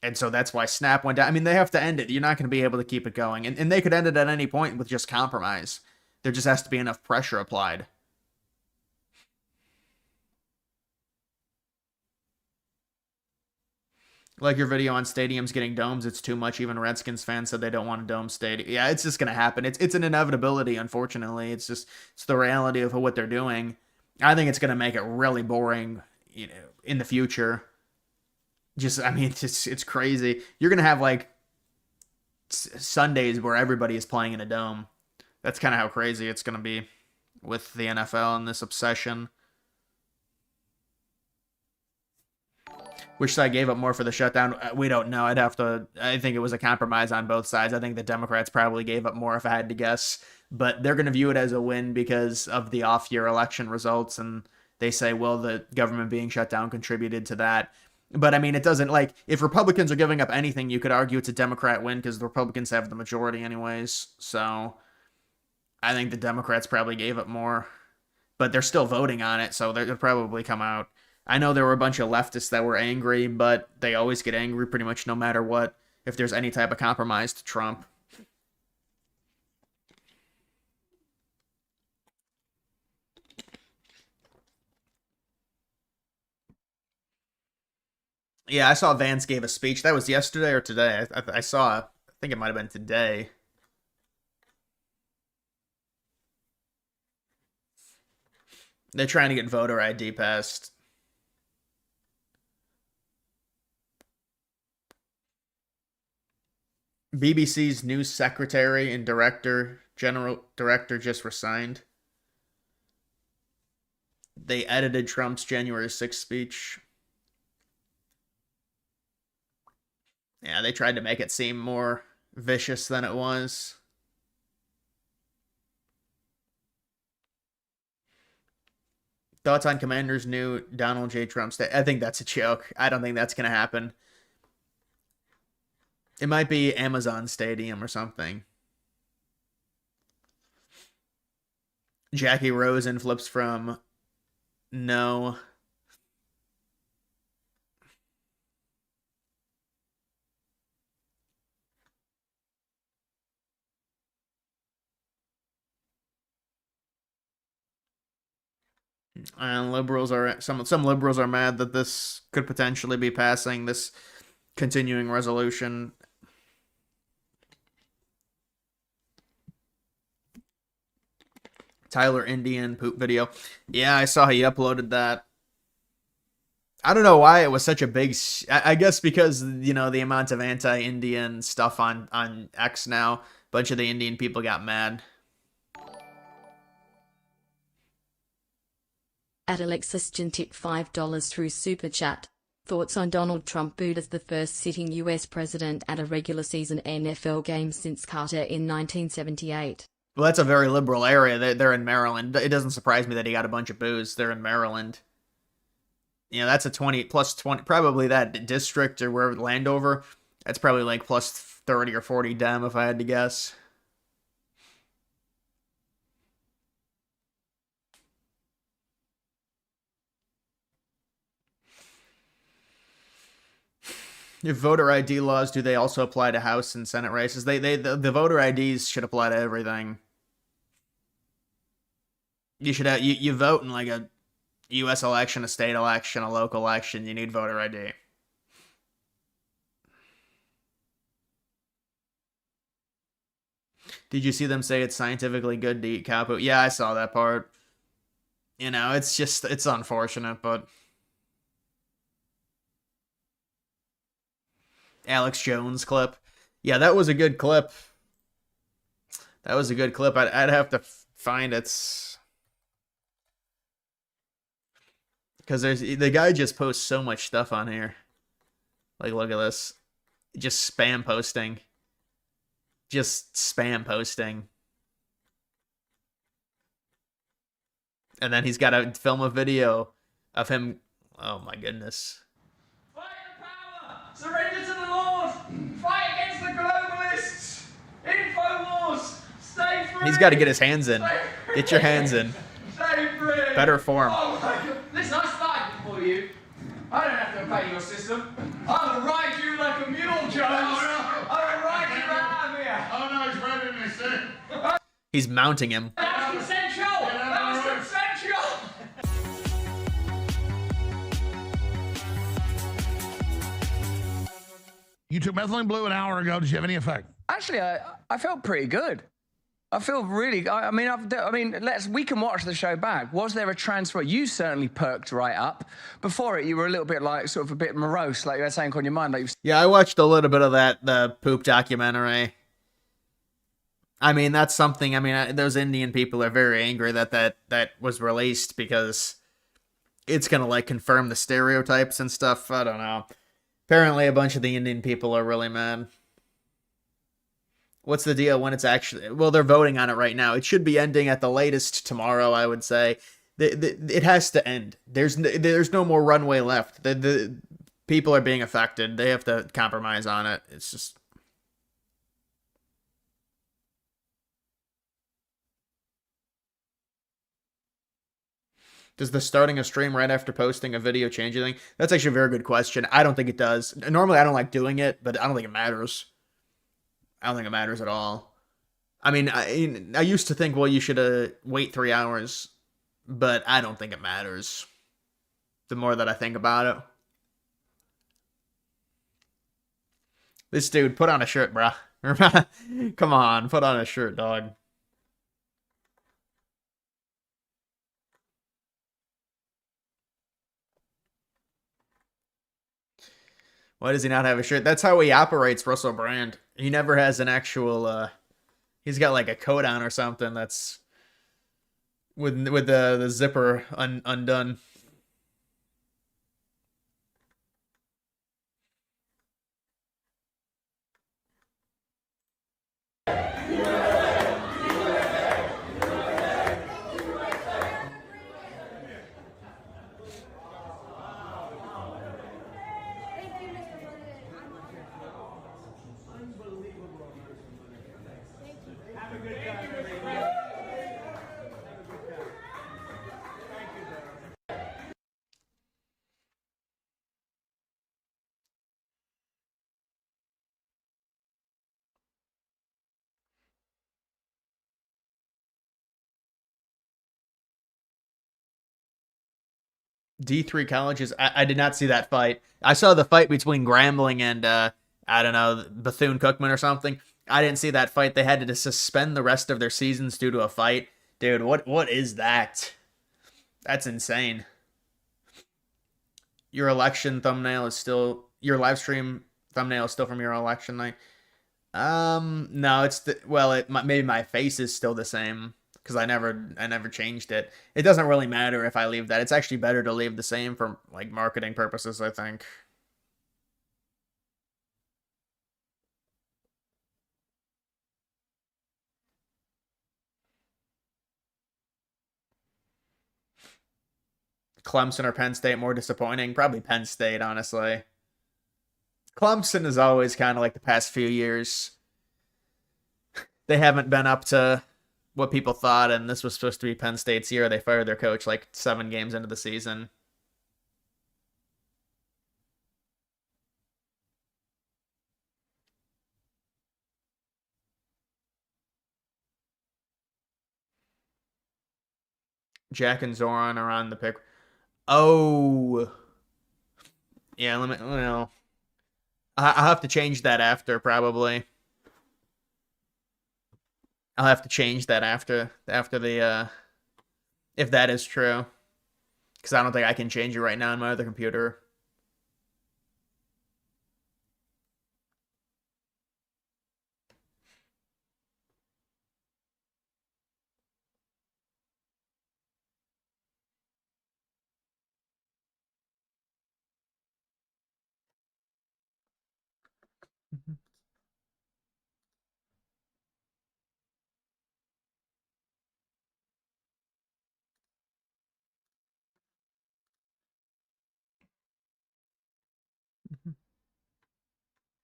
And so that's why Snap went down. I mean, they have to end it. You're not going to be able to keep it going. And they could end it at any point with just compromise. There just has to be enough pressure applied. Like your video on stadiums getting domes, it's too much. Even Redskins fans said they don't want a dome stadium. Yeah, it's just going to happen. It's an inevitability, unfortunately. It's the reality of what they're doing. I think it's going to make it really boring, in the future. I mean, it's crazy. You're going to have like Sundays where everybody is playing in a dome. That's kind of how crazy it's going to be with the NFL and this obsession. Which side gave up more for the shutdown? We don't know. I think it was a compromise on both sides. I think the Democrats probably gave up more if I had to guess. But they're going to view it as a win because of the off-year election results. And they say, well, the government being shut down contributed to that. But I mean, it doesn't, like, if Republicans are giving up anything, you could argue it's a Democrat win because the Republicans have the majority anyways. So I think the Democrats probably gave up more. But they're still voting on it, so they'll probably come out. I know there were a bunch of leftists that were angry, but they always get angry pretty much no matter what, if there's any type of compromise to Trump. Yeah, I saw Vance gave a speech. That was yesterday or today. I think it might have been today. They're trying to get voter ID passed. BBC's new secretary and general director just resigned. They edited Trump's January 6th speech. Yeah, they tried to make it seem more vicious than it was. Thoughts on Commander's new Donald J. Trump I think that's a joke. I don't think that's going to happen. It might be Amazon Stadium or something. Jackie Rosen flips from no. And liberals are some liberals are mad that this could potentially be passing, this continuing resolution. Tyler Indian poop video. Yeah, I saw he uploaded that. I don't know why it was such a big. I guess because, you know, the amount of anti-Indian stuff on X now. A bunch of the Indian people got mad. At Alexis Gentip $5 through Super Chat. Thoughts on Donald Trump booed as the first sitting U.S. president at a regular season NFL game since Carter in 1978. Well, that's a very liberal area. They're in Maryland. It doesn't surprise me that he got a bunch of boos. They're in Maryland. You know, that's a 20 plus 20, probably that district or wherever, Landover. That's probably like plus 30 or 40 Dem if I had to guess. If voter ID laws, do they also apply to House and Senate races? The voter IDs should apply to everything. You should have, you vote in like a U.S. election, a state election, a local election. You need voter ID. Did you see them say it's scientifically good to eat cow poop? Yeah, I saw that part. You know, it's just, it's unfortunate, but... Alex Jones clip. Yeah, that was a good clip. That was a good clip. I'd have to find it. Because the guy just posts so much stuff on here. Like, look at this. Just spam posting. Just spam posting. And then he's got to film a video of him. Oh my goodness. Fight the power! Surrender to the Lord! Fight against the globalists! Infowars! Stay free! He's got to get his hands in. Get your hands in. Stay free! Better form. Oh my God. Listen, I started before you. I don't have to obey your system. I will ride you like a mule, Jones. I will ride you out of here. Oh no, he's riding this thing. He's mounting him. That was consensual! That was consensual! You took methylene blue an hour ago. Did you have any effect? Actually, I felt pretty good. I feel really. I mean, we can watch the show back. Was there a transfer? You certainly perked right up. Before it, you were a little bit like, sort of a bit morose, like you had something on your mind. Like Yeah, I watched a little bit of the poop documentary. I mean, that's something. I mean, those Indian people are very angry that was released because it's gonna like confirm the stereotypes and stuff. I don't know. Apparently, a bunch of the Indian people are really mad. What's the deal when it's actually... Well, they're voting on it right now. It should be ending at the latest tomorrow, I would say. It has to end. There's no more runway left. The people are being affected. They have to compromise on it. It's just... Does the starting a stream right after posting a video change anything? That's actually a very good question. I don't think it does. Normally, I don't like doing it, but I don't think it matters. I don't think it matters at all. I mean, I used to think, well, you should wait 3 hours, but I don't think it matters. The more that I think about it. This dude, put on a shirt, bruh. Come on, put on a shirt, dog. Why does he not have a shirt? That's how he operates, Russell Brand. He never has an actual, he's got like a coat on or something that's with the zipper undone. D3 colleges. I did not see that fight. I saw the fight between Grambling and I don't know, Bethune Cookman or something. I didn't see that fight. They had to suspend the rest of their seasons due to a fight. Dude, what is that? That's insane. Your election thumbnail is still your live stream thumbnail is still from your election night. No, it's maybe my face is still the same because I never changed it. It doesn't really matter if I leave that. It's actually better to leave the same for like marketing purposes, I think. Clemson or Penn State more disappointing? Probably Penn State, honestly. Clemson is always kind of like the past few years. They haven't been up to what people thought, and this was supposed to be Penn State's year. They fired their coach like 7 games into the season. Jack and Zoran are on the pick. Oh, yeah. Let me. Well, I'll have to change that after probably. I'll have to change that after the if that is true, because I don't think I can change it right now on my other computer.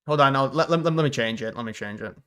Hold on, let me change it. Let me change it.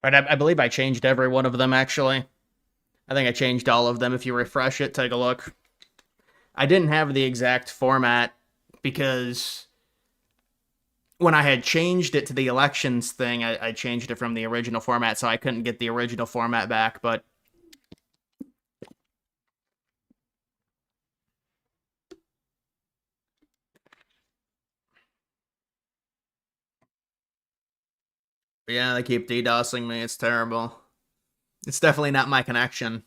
Right, I believe I changed every one of them, actually. I think I changed all of them. If you refresh it, take a look. I didn't have the exact format because when I had changed it to the elections thing, I changed it from the original format, so I couldn't get the original format back, but yeah, they keep DDoSing me. It's terrible. It's definitely not my connection.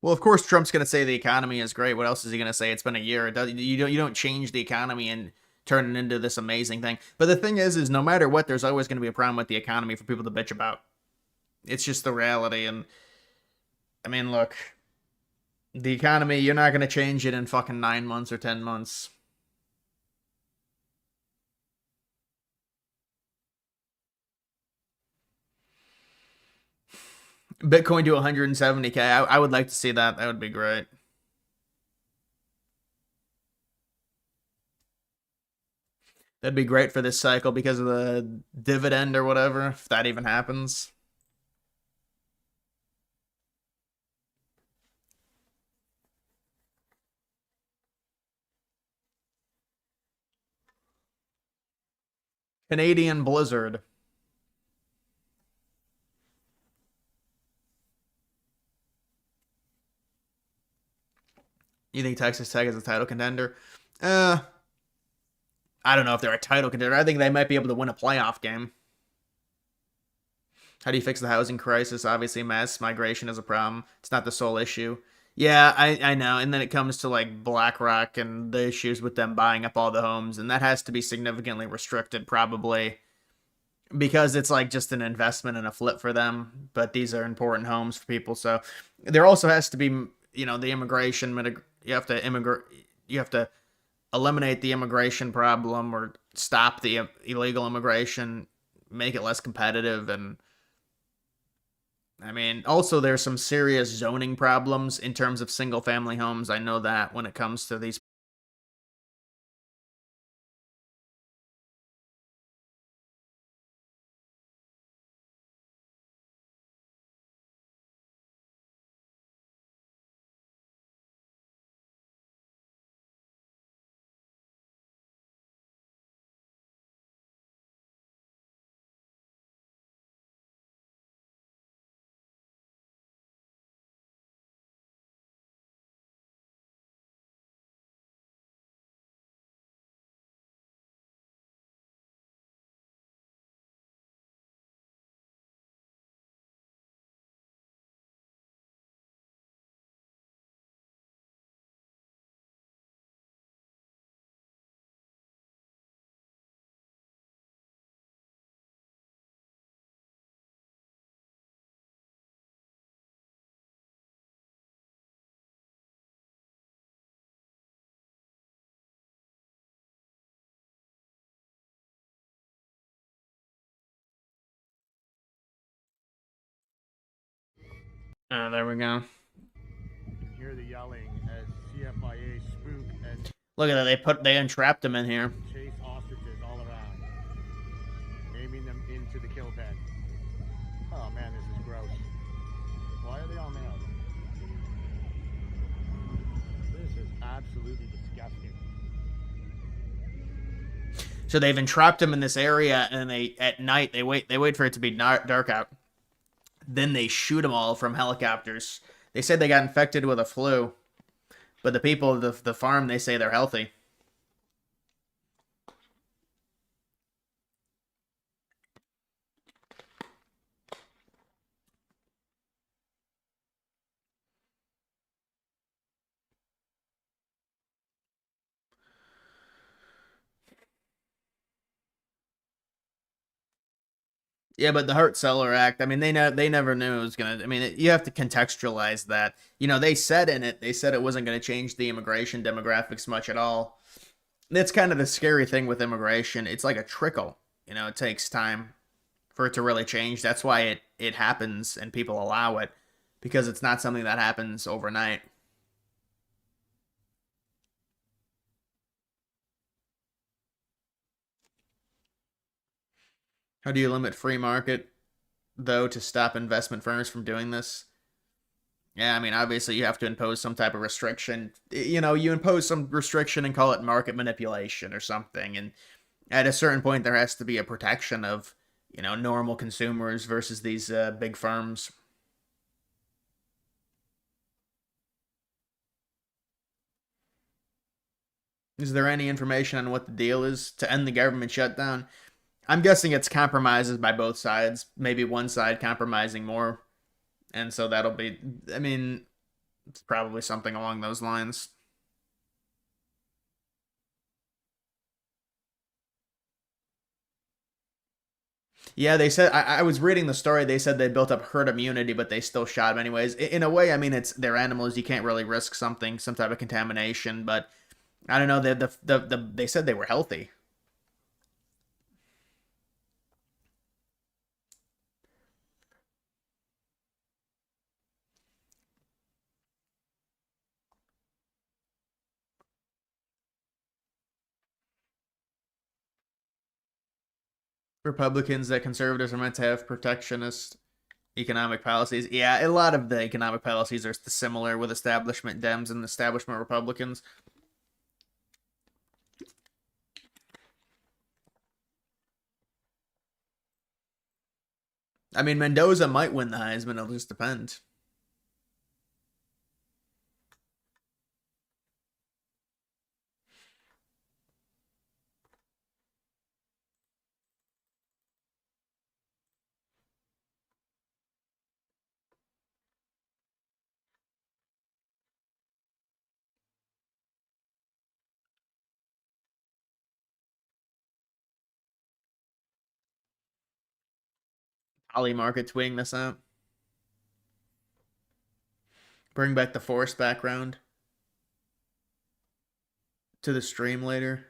Well, of course, Trump's going to say the economy is great. What else is he going to say? It's been a year. You don't change the economy and turn it into this amazing thing. But the thing is no matter what, there's always going to be a problem with the economy for people to bitch about. It's just the reality. And I mean, look, the economy, you're not going to change it in fucking 9 months or 10 months. Bitcoin to 170K. I would like to see that. That would be great. That'd be great for this cycle because of the dividend or whatever, if that even happens. Canadian Blizzard. You think Texas Tech is a title contender? I don't know if they're a title contender. I think they might be able to win a playoff game. How do you fix the housing crisis? Obviously, mass migration is a problem. It's not the sole issue. Yeah, I know. And then it comes to like BlackRock and the issues with them buying up all the homes, and that has to be significantly restricted, probably because it's like just an investment and a flip for them. But these are important homes for people, so there also has to be, the immigration. You have to immigrate. You have to eliminate the immigration problem or stop the illegal immigration, make it less competitive. And I mean, also there's some serious zoning problems in terms of single family homes. I know that when it comes to these. There we go. You can hear the yelling as CFIA spook and Look at that. They entrapped him in here. chase ostriches all around, aiming them into the kill pen. Oh man, this is gross. Why are they all nailed? This is absolutely disgusting. So they've entrapped him in this area, and at night they wait for it to be dark out. Then they shoot them all from helicopters. They said they got infected with a flu, but the people of the farm, they say they're healthy. Yeah, but the Hart-Celler Act, I mean, they never knew it was going to, I mean, you have to contextualize that. They said it wasn't going to change the immigration demographics much at all. That's kind of the scary thing with immigration. It's like a trickle. It takes time for it to really change. That's why it happens and people allow it, because it's not something that happens overnight. How do you limit free market, though, to stop investment firms from doing this? Yeah, I mean, obviously you have to impose some type of restriction. You know, you impose some restriction and call it market manipulation or something. And at a certain point, there has to be a protection of, you know, normal consumers versus these big firms. Is there any information on what the deal is to end the government shutdown? I'm guessing it's compromises by both sides, maybe one side compromising more. And so that'll be, I mean, it's probably something along those lines. Yeah, they said I was reading the story. They said they built up herd immunity, but they still shot him anyways. In a way, I mean, it's they're animals. You can't really risk something, some type of contamination. But I don't know. They said they were healthy. Republicans that conservatives are meant to have protectionist economic policies. Yeah, a lot of the economic policies are similar with establishment Dems and establishment Republicans. I mean, Mendoza might win the Heisman. It'll just depend. Poly Market tweeting this out. Bring back the forest background to the stream later.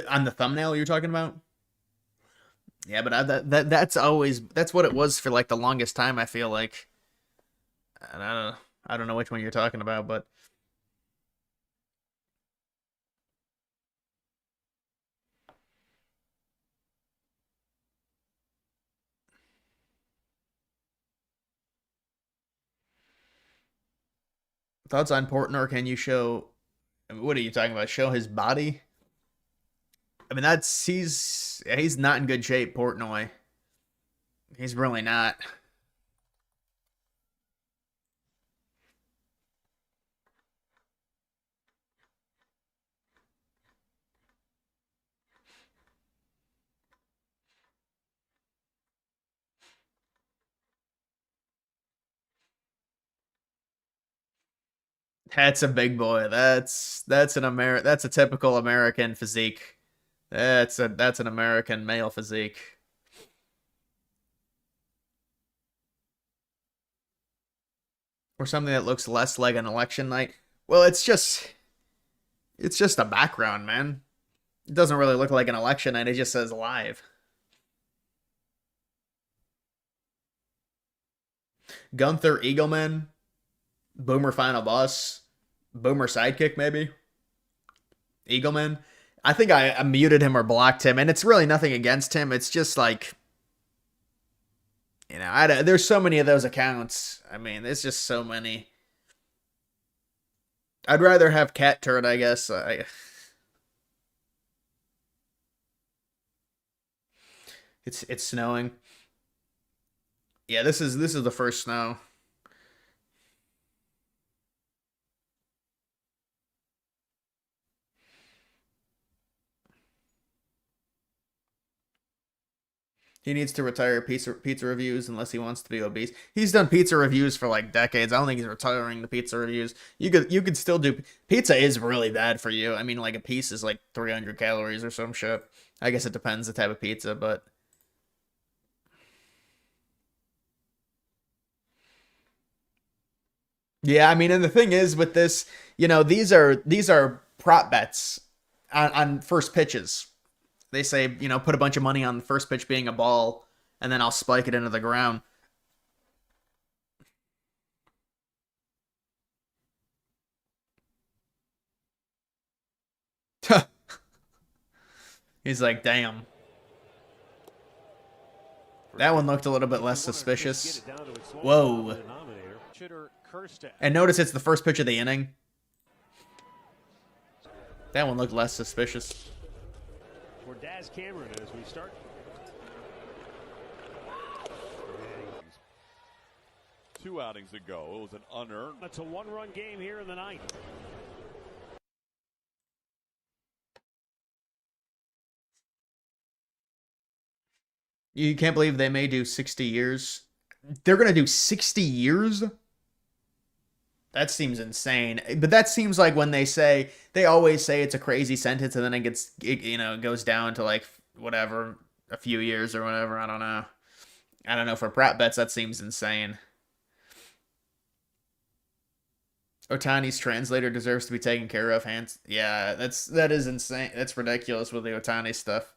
On the thumbnail you're talking about? Yeah, but that's what it was for like the longest time. I feel like, and I don't know which one you're talking about, but thoughts on Portnoy? Can you show? What are you talking about? Show his body? I mean, that's he's not in good shape, Portnoy. He's really not. That's a big boy. That's a typical American physique. That's an American male physique. Or something that looks less like an election night. Well, it's just a background, man. It doesn't really look like an election night. It just says live. Gunther Eagleman, Boomer Final Boss, Boomer Sidekick, maybe. Eagleman. I think I muted him or blocked him, and it's really nothing against him. It's just like, you know, there's so many of those accounts. I mean, there's just so many. I'd rather have Cat Turd, I guess. It's snowing. Yeah, this is the first snow. He needs to retire pizza reviews unless he wants to be obese. He's done pizza reviews for like decades. I don't think he's retiring the pizza reviews. You could still do pizza is really bad for you. I mean, like a piece is like 300 calories or some shit. I guess it depends the type of pizza, but yeah, I mean, and the thing is with this, you know, these are prop bets on first pitches. They say, you know, put a bunch of money on the first pitch being a ball, and then I'll spike it into the ground. He's like, damn. That one looked a little bit less suspicious. Whoa. And notice it's the first pitch of the inning. That one looked less suspicious. For Daz Cameron as we start. 2 outings ago, it was an unearned. It's a 1-run game here in the ninth. You can't believe they may do 60 years. They're going to do 60 years? That seems insane. But that seems like when they always say it's a crazy sentence and then it goes down to like whatever, a few years or whatever. I don't know. I don't know. For prop bets, that seems insane. Otani's translator deserves to be taken care of. Yeah, that is insane. That's ridiculous with the Otani stuff.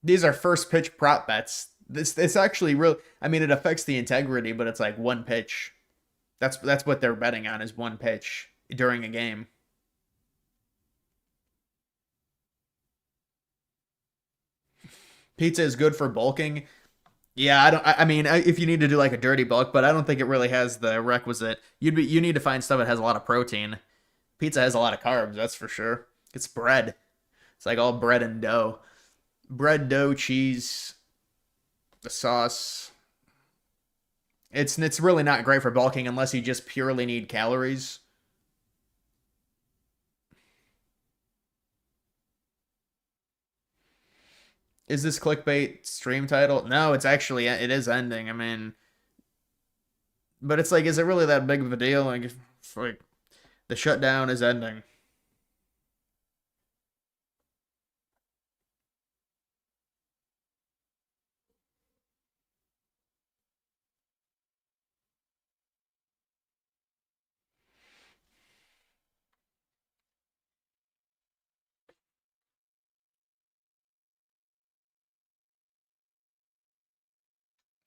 These are first pitch prop bets. It's actually real. I mean, it affects the integrity, but it's like one pitch. That's what they're betting on, is one pitch during a game. Pizza is good for bulking. Yeah, I mean, if you need to do like a dirty bulk, but I don't think it really has the requisite. You need to find stuff that has a lot of protein. Pizza has a lot of carbs, that's for sure. It's bread. It's like all bread and dough. Bread, dough, cheese, the sauce. It's really not great for bulking unless you just purely need calories. Is this clickbait stream title? No, it is ending. I mean, but it's like, is it really that big of a deal? Like the shutdown is ending.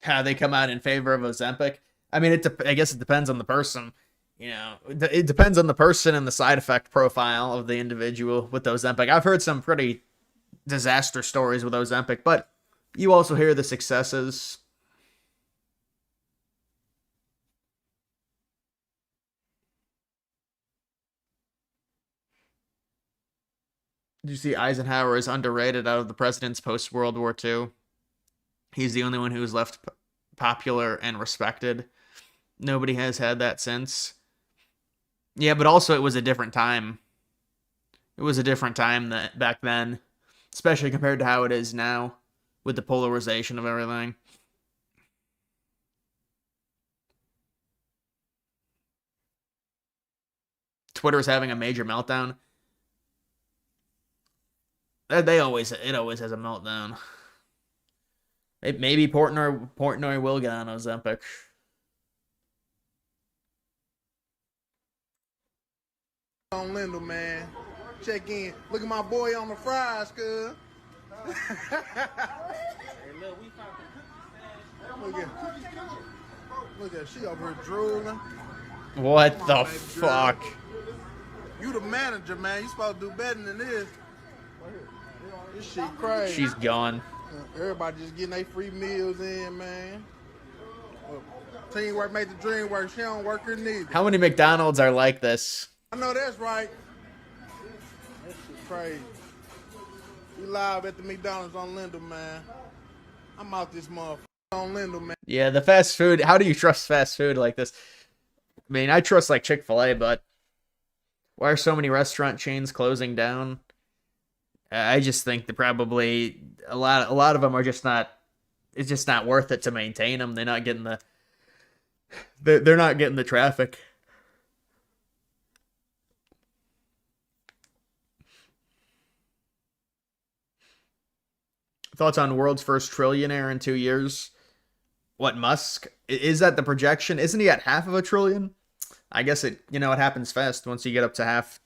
How they come out in favor of Ozempic. I mean, I guess it depends on the person. You know, it depends on the person and the side effect profile of the individual with Ozempic. I've heard some pretty disaster stories with Ozempic, but you also hear the successes. Did you see Eisenhower is underrated out of the presidents post-World War II? He's the only one who's left popular and respected. Nobody has had that since. Yeah, but also it was a different time. It was a different time back then, especially compared to how it is now with the polarization of everything. Twitter's having a major meltdown. It always has a meltdown. Maybe Portnoy will get on Ozempic. On Lindell, man. Check in. Look at my boy on the fries, cuz. Look at she over here drooling. What the fuck? Girl. You the manager, man. You supposed to do better than this. This shit crazy. She's gone. Everybody just getting their free meals in, man. Teamwork make the dream work. She don't work her neither. How many McDonald's are like this? I know that's right. That shit crazy. We live at the McDonald's on Lindell, man. I'm out this motherfucker on Lindell, man. Yeah, the fast food. How do you trust fast food like this? I mean, I trust like Chick-fil-A, but why are so many restaurant chains closing down? I just think that probably a lot of them are just not. It's just not worth it to maintain them. They're not getting they're not getting the traffic. Thoughts on world's first trillionaire in 2 years? What, Musk? Is that the projection? Isn't he at half of a trillion? I guess it happens fast. Once you get up to half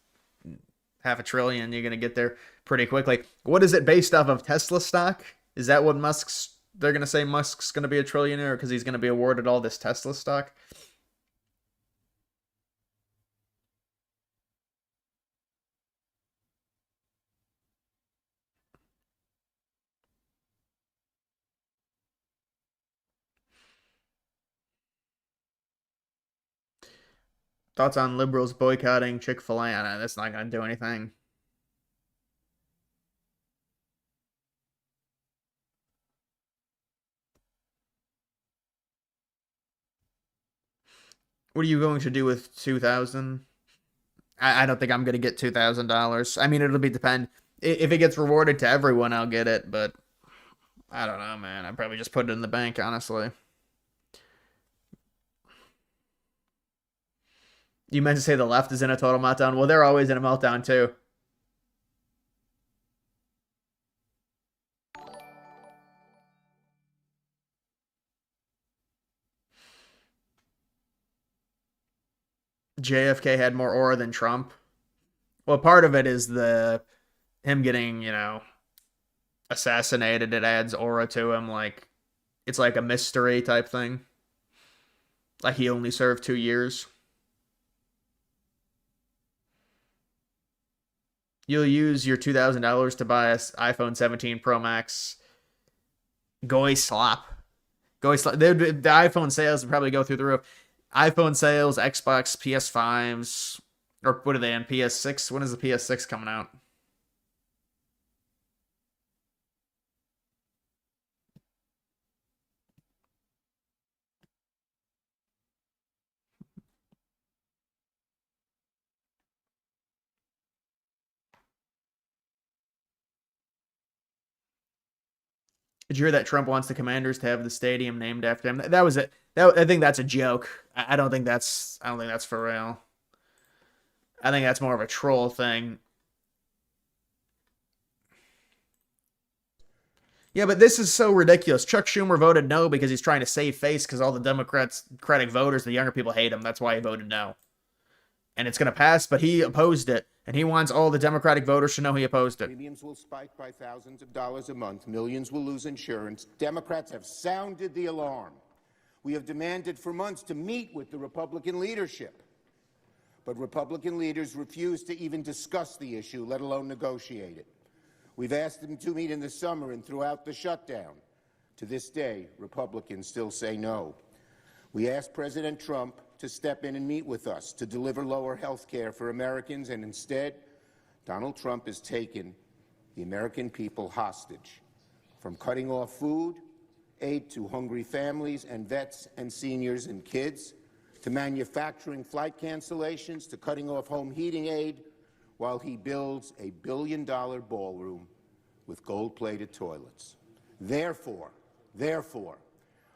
a trillion, you're going to get there pretty quickly. What is it based off of? Tesla stock? Is that what they're going to say Musk's going to be a trillionaire because he's going to be awarded all this Tesla stock? Thoughts on liberals boycotting Chick-fil-A? That's not going to do anything. What are you going to do with $2,000? I don't think I'm going to get $2,000. I mean, it'll depend. If it gets rewarded to everyone, I'll get it, but I don't know, man. I'd probably just put it in the bank, honestly. You meant to say the left is in a total meltdown? Well, they're always in a meltdown, too. JFK had more aura than Trump. Well, part of it is him getting, assassinated. It adds aura to him. Like, it's like a mystery type thing. Like he only served 2 years. You'll use your $2,000 to buy an iPhone 17 Pro Max. Goy slop. The iPhone sales would probably go through the roof. iPhone sales, Xbox, PS5s, or what are they on PS6? When is the PS6 coming out? Did you hear that Trump wants the Commanders to have the stadium named after him? That was it. I think that's a joke. I don't think that's for real. I think that's more of a troll thing. Yeah, but this is so ridiculous. Chuck Schumer voted no because he's trying to save face because all the Democratic voters, the younger people, hate him. That's why he voted no. And it's going to pass, but he opposed it. And he wants all the Democratic voters to know he opposed it. Premiums will spike by thousands of dollars a month. Millions will lose insurance. Democrats have sounded the alarm. We have demanded for months to meet with the Republican leadership. But Republican leaders refuse to even discuss the issue, let alone negotiate it. We've asked them to meet in the summer and throughout the shutdown. To this day, Republicans still say no. We asked President Trump to step in and meet with us to deliver lower health care for Americans, and instead, Donald Trump has taken the American people hostage. From cutting off food, aid to hungry families and vets and seniors and kids, to manufacturing flight cancellations, to cutting off home heating aid, while he builds a billion-dollar ballroom with gold-plated toilets. Therefore,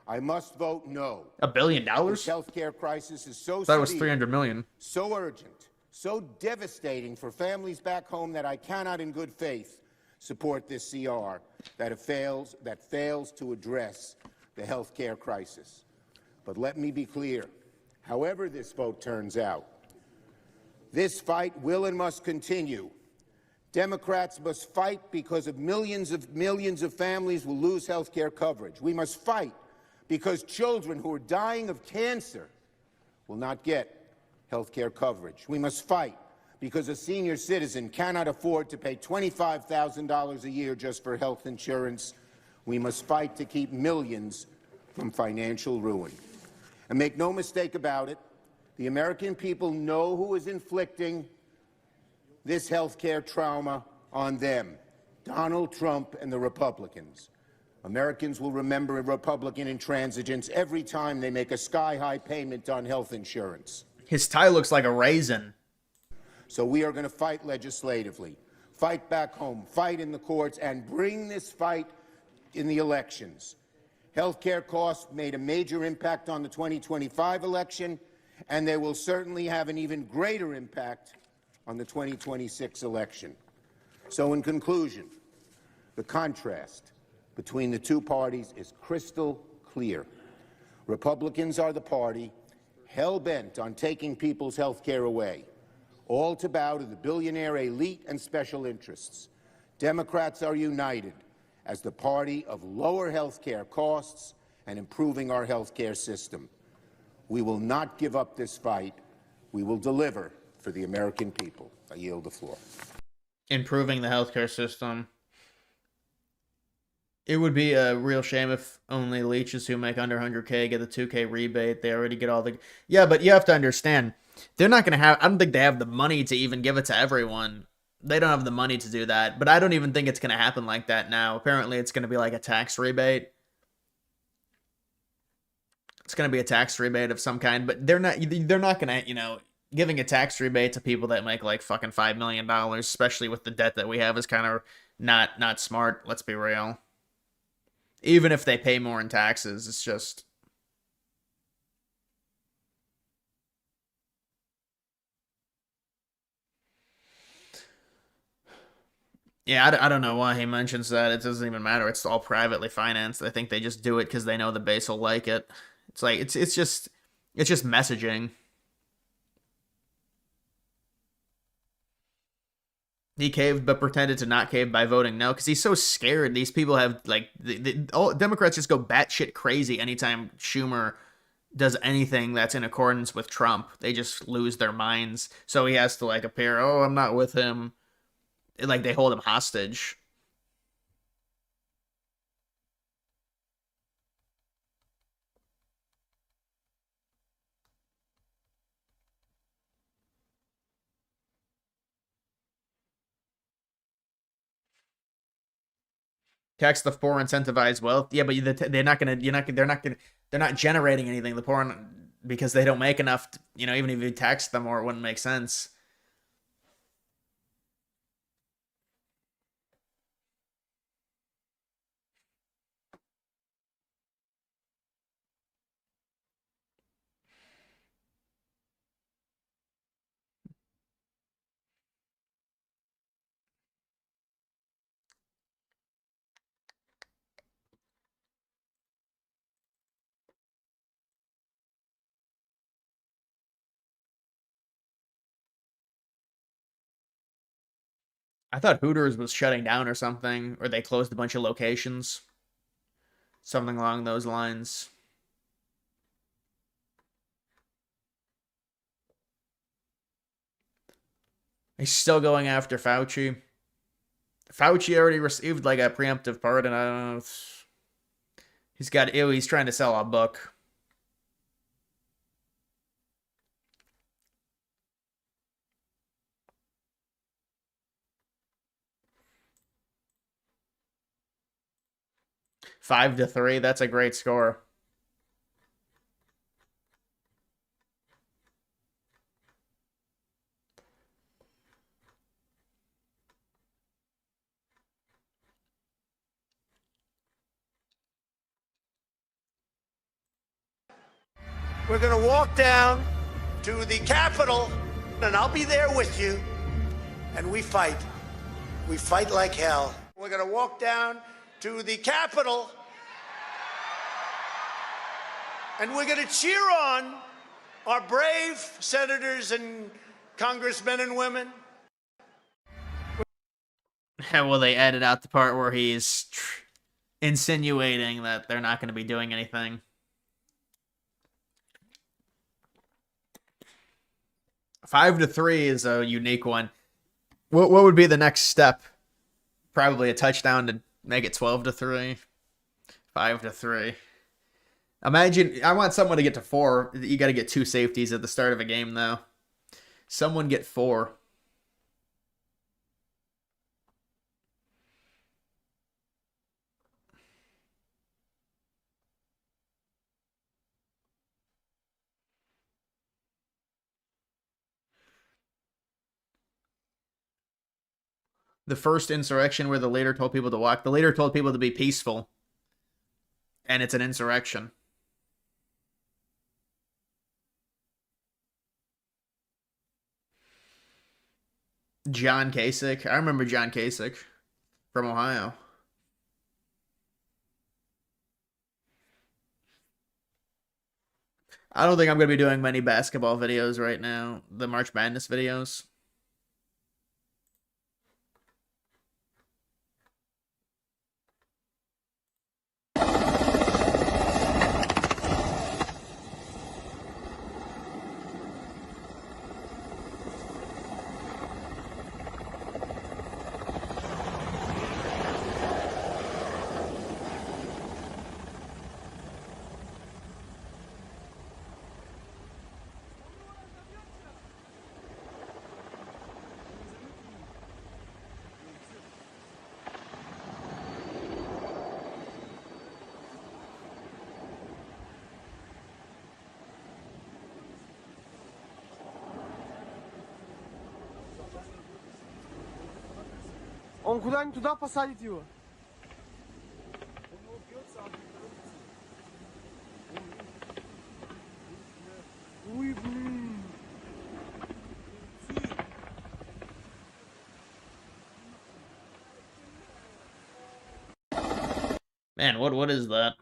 I must vote no. $1 billion? This healthcare crisis is so That was severe, $300 million. so urgent, so devastating for families back home that I cannot, in good faith, support this CR that fails to address the healthcare crisis. But let me be clear. However this vote turns out, this fight will and must continue. Democrats must fight because of millions of families will lose health care coverage. We must fight because children who are dying of cancer will not get health care coverage. We must fight because a senior citizen cannot afford to pay $25,000 a year just for health insurance. We must fight to keep millions from financial ruin. And make no mistake about it, the American people know who is inflicting this health care trauma on them: Donald Trump and the Republicans. Americans will remember Republican intransigence every time they make a sky-high payment on health insurance. His tie looks like a raisin. So we are going to fight legislatively, fight back home, fight in the courts, and bring this fight in the elections. Health care costs made a major impact on the 2025 election, and they will certainly have an even greater impact on the 2026 election. So in conclusion, the contrast between the two parties is crystal clear. Republicans are the party hell-bent on taking people's health care away, all to bow to the billionaire elite and special interests. Democrats are united as the party of lower health care costs and improving our health care system. We will not give up this fight. We will deliver for the American people. I yield the floor. Improving the healthcare system. It would be a real shame if only leeches who make under 100K get the 2K rebate. They already get all the... Yeah, but you have to understand, they're not going to have, I don't think they have the money to even give it to everyone. They don't have the money to do that, but I don't even think it's going to happen like that now. Apparently it's going to be like a tax rebate. It's going to be a tax rebate of some kind, but they're not going to, you know, giving a tax rebate to people that make like fucking $5 million, especially with the debt that we have, is kind of not smart. Let's be real. Even if they pay more in taxes, it's just... Yeah, I don't know why he mentions that. It doesn't even matter. It's all privately financed. I think they just do it because they know the base will like it. It's like it's just messaging. He caved but pretended to not cave by voting no because he's so scared. These people have like all Democrats just go batshit crazy anytime Schumer does anything that's in accordance with Trump. They just lose their minds. So he has to like appear, oh, I'm not with him. Like they hold him hostage. Tax the poor, incentivize wealth. Yeah, but they're not gonna. They're not generating anything. The poor, because they don't make enough. You know, even if you tax them more, it wouldn't make sense. I thought Hooters was shutting down or something, or they closed a bunch of locations. Something along those lines. He's still going after Fauci. Fauci already received like a preemptive pardon. I don't know. He's trying to sell a book. Five to 3. That's a great score. We're going to walk down to the Capitol, and I'll be there with you. And we fight. We fight like hell. We're going to walk down to the Capitol, and we're going to cheer on our brave senators and congressmen and women. Well, they added out the part where he's insinuating that they're not going to be doing anything. 5 to 3 is a unique one. What would be the next step? Probably a touchdown to make it 12 to 3. 5 to 3. Imagine, I want someone to get to 4. You got to get 2 safeties at the start of a game, though. Someone get 4. The first insurrection where the leader told people to walk. The leader told people to be peaceful. And it's an insurrection. John Kasich. I remember John Kasich from Ohio. I don't think I'm going to be doing many basketball videos right now. The March Madness videos. Он куда-нибудь туда посадит его. Ой, блин. Man, what is that?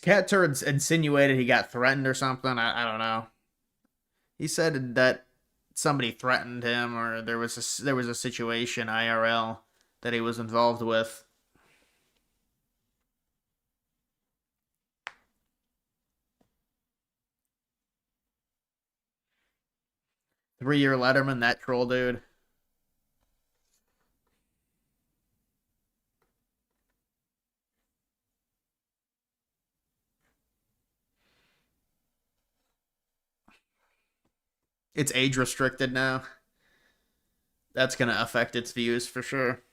Cat Turd insinuated he got threatened or something. I don't know. He said that somebody threatened him, or there was a situation IRL that he was involved with. Three-year Letterman, that troll dude. It's age restricted now. That's going to affect its views for sure.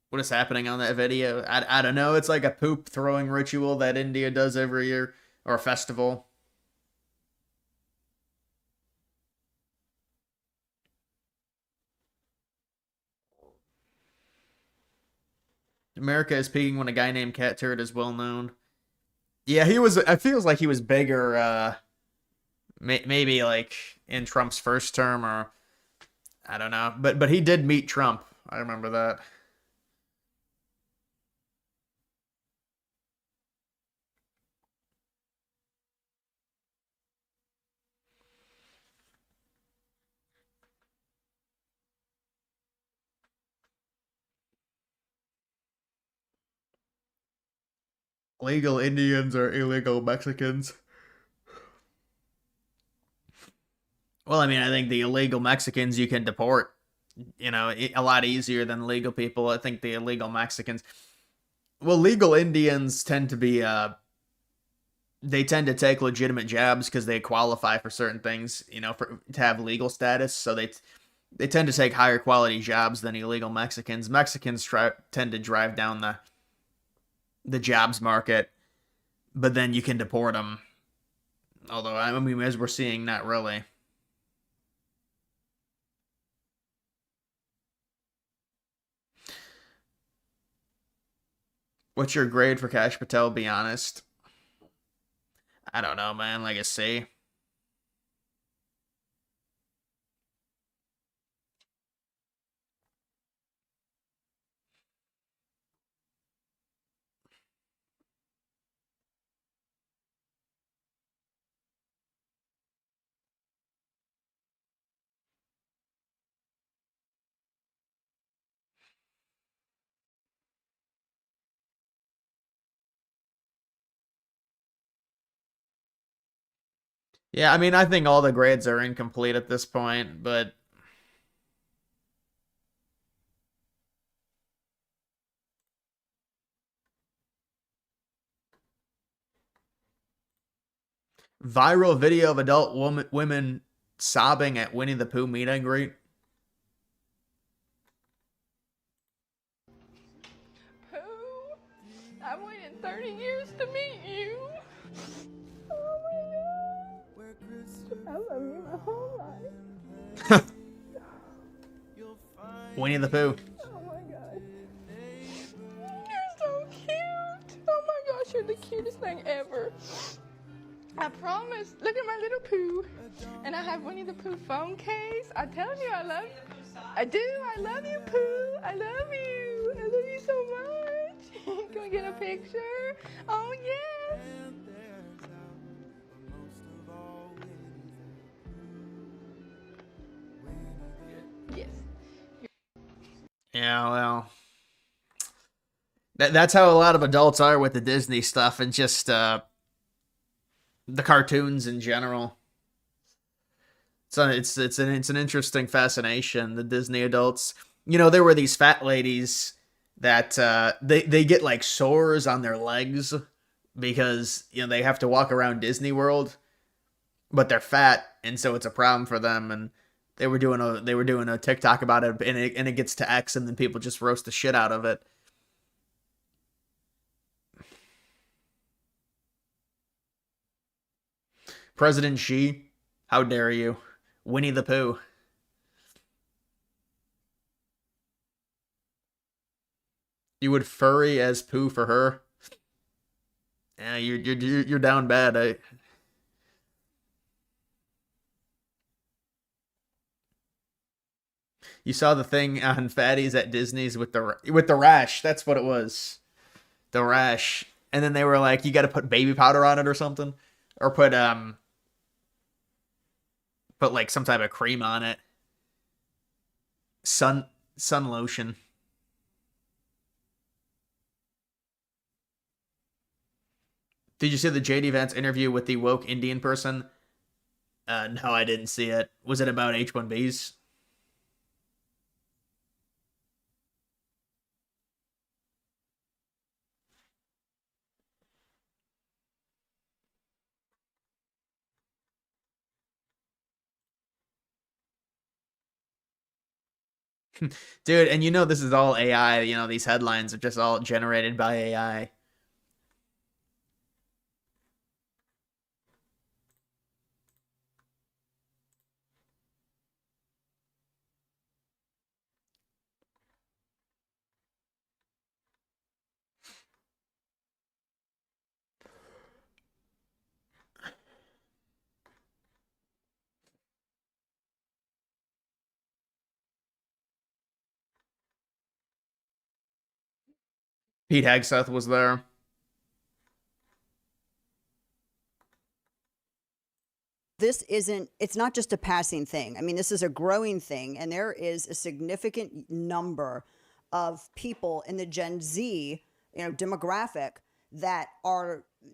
What is happening on that video? I don't know. It's like a poop throwing ritual that India does every year, or a festival. America is peaking when a guy named Cat Turd is well known. Yeah, he was. It feels like he was bigger. Maybe like in Trump's first term, or I don't know. But he did meet Trump. I remember that. Legal Indians are illegal Mexicans. Well, I mean, I think the illegal Mexicans you can deport, a lot easier than legal people. I think the illegal Mexicans, well, legal Indians tend to be, they tend to take legitimate jobs because they qualify for certain things, to have legal status. So they tend to take higher quality jobs than illegal Mexicans. Mexicans tend to drive down the jobs market, but then you can deport them. Although, I mean, as we're seeing, not really. What's your grade for Kash Patel? Be honest. I don't know, man. Like a C. Yeah, I mean, I think all the grades are incomplete at this point, but viral video of adult women sobbing at Winnie the Pooh meet and greet. Pooh, I've waited 30 years to meet you. Oh my God. I love you my whole life. Winnie the Pooh. Oh my God. You're so cute. Oh my gosh, you're the cutest thing ever. I promise. Look at my little Pooh. And I have Winnie the Pooh phone case. I tell you I love you. I do. I love you, Pooh. I love you. I love you so much. Can we get a picture? Oh, yes. Yes. Yeah, well, that's how a lot of adults are with the Disney stuff and just the cartoons in general. So it's an interesting fascination, the Disney adults. There were these fat ladies that they get like sores on their legs because they have to walk around Disney World, but they're fat, and so it's a problem for them. And they were doing a TikTok about it, and it gets to X, and then people just roast the shit out of it. President Xi, how dare you? Winnie the Pooh. You would furry as Pooh for her? Yeah, you're down bad. You saw the thing on Fatties at Disney's with the rash. That's what it was. The rash. And then they were like, you got to put baby powder on it or something, or put like some type of cream on it. Sun lotion. Did you see the JD Vance interview with the woke Indian person? No, I didn't see it. Was it about H-1Bs? Dude, and you know this is all AI. You know, these headlines are just all generated by AI. Pete Hegseth was there. It's not just a passing thing. I mean, this is a growing thing, and there is a significant number of people in the Gen Z, demographic that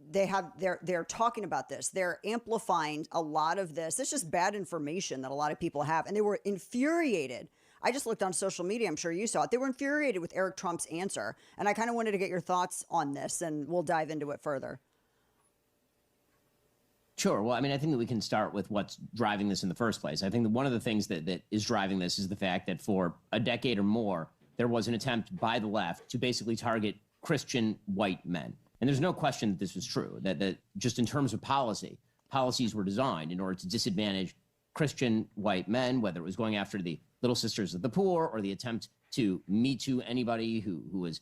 they're talking about this. They're amplifying a lot of this. It's just bad information that a lot of people have, and they were infuriated. I just looked on social media. I'm sure you saw it. They were infuriated with Eric Trump's answer, and I kind of wanted to get your thoughts on this, and we'll dive into it further. Sure. Well, I mean, I think that we can start with what's driving this in the first place. I think that one of the things that is driving this is the fact that for a decade or more, there was an attempt by the left to basically target Christian white men. And there's no question that this was true, that just in terms of policies were designed in order to disadvantage Christian white men, whether it was going after the Little Sisters of the Poor or the attempt to Me Too anybody who was,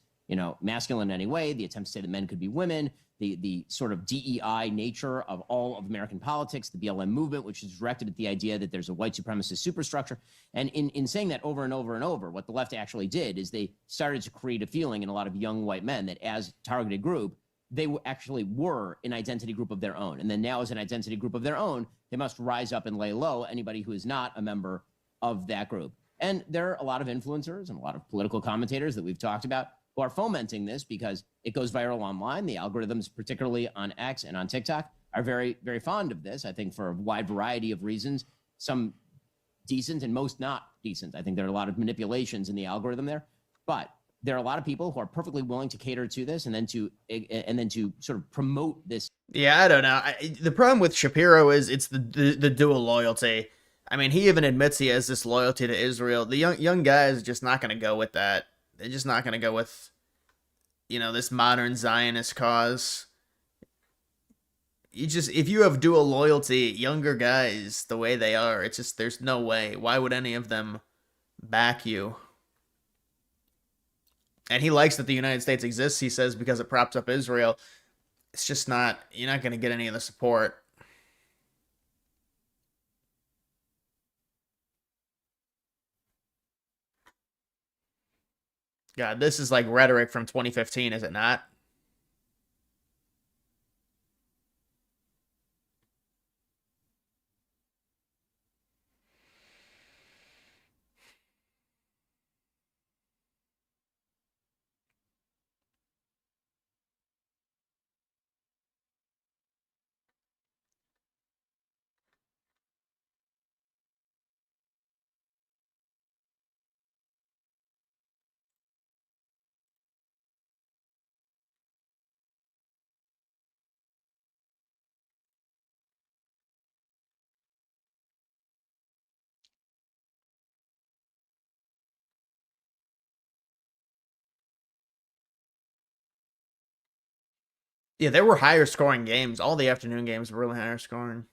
masculine in any way, the attempt to say that men could be women, the sort of DEI nature of all of American politics, the BLM movement, which is directed at the idea that there's a white supremacist superstructure. And in saying that over and over and over, what the left actually did is they started to create a feeling in a lot of young white men that as a targeted group, they actually were an identity group of their own. And then now as an identity group of their own, they must rise up and lay low anybody who is not a member of that group. And there are a lot of influencers and a lot of political commentators that we've talked about who are fomenting this because it goes viral online. The algorithms, particularly on X and on TikTok, are very, very fond of this, I think, for a wide variety of reasons, some decent and most not decent. I think there are a lot of manipulations in the algorithm there, but there are a lot of people who are perfectly willing to cater to this and then to sort of promote this. Yeah, I don't know. The problem with Shapiro is it's the dual loyalty. I mean, he even admits he has this loyalty to Israel. The young guys are just not going to go with that. They're just not going to go with, this modern Zionist cause. If you have dual loyalty, younger guys, the way they are, it's just, there's no way. Why would any of them back you? And he likes that the United States exists, he says, because it props up Israel. It's just not, you're not going to get any of the support. God, this is like rhetoric from 2015, is it not? Yeah, there were higher scoring games. All the afternoon games were really higher scoring.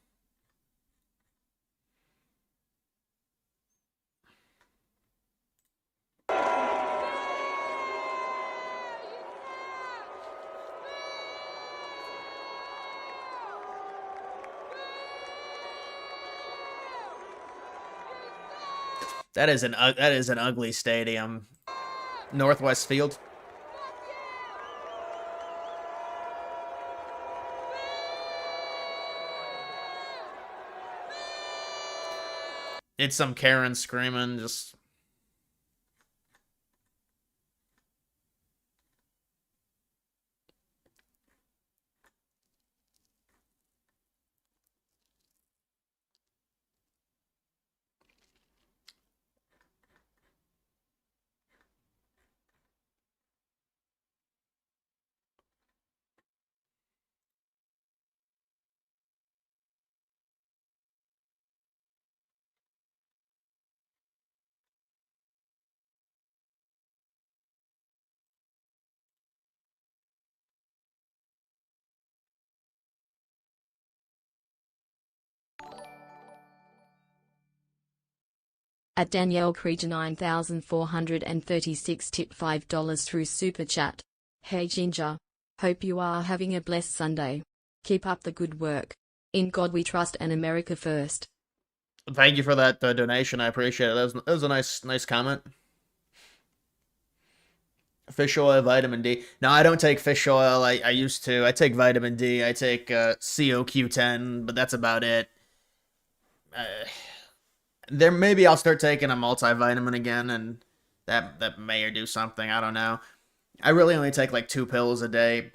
That is an ugly stadium. Northwest Field. It's some Karen screaming, just... At Danielle Krieger 9436 tip $5 through Super Chat. Hey Ginger. Hope you are having a blessed Sunday. Keep up the good work. In God we trust and America first. Thank you for that donation. I appreciate it. That was a nice comment. Fish oil, vitamin D. No, I don't take fish oil. I used to. I take vitamin D. I take CoQ10, but that's about it. Maybe I'll start taking a multivitamin again, and that may or do something. I don't know. I really only take like 2 pills a day.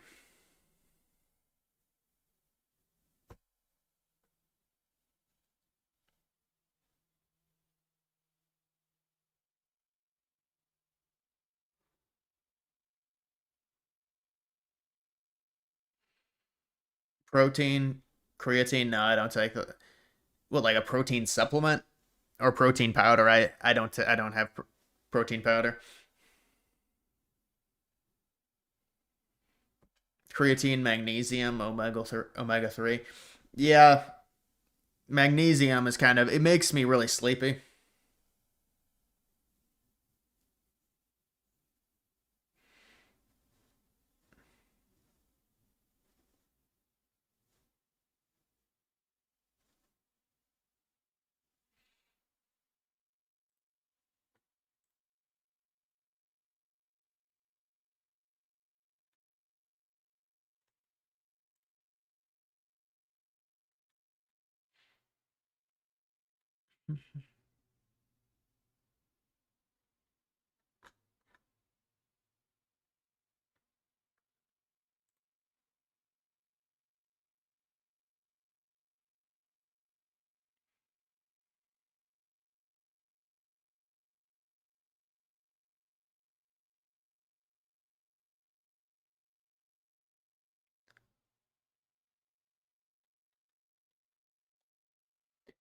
Protein, creatine. No, I don't take. What, like a protein supplement or protein powder? I don't have protein powder. Creatine, magnesium, omega 3. Yeah, magnesium is kind of, it makes me really sleepy.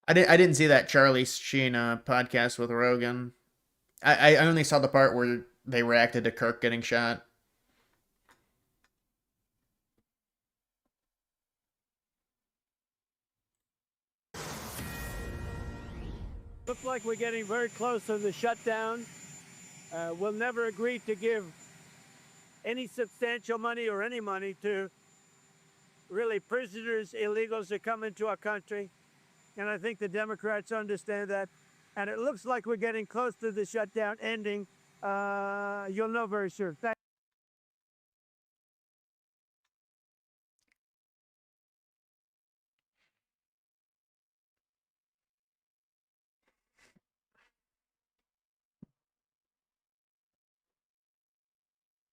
I didn't see that Charlie Sheen podcast with Rogan. I only saw the part where they reacted to Kirk getting shot. Looks like we're getting very close to the shutdown. We'll never agree to give any substantial money or any money to really prisoners, illegals that come into our country. And I think the Democrats understand that. And it looks like we're getting close to the shutdown ending. You'll know very soon. Thank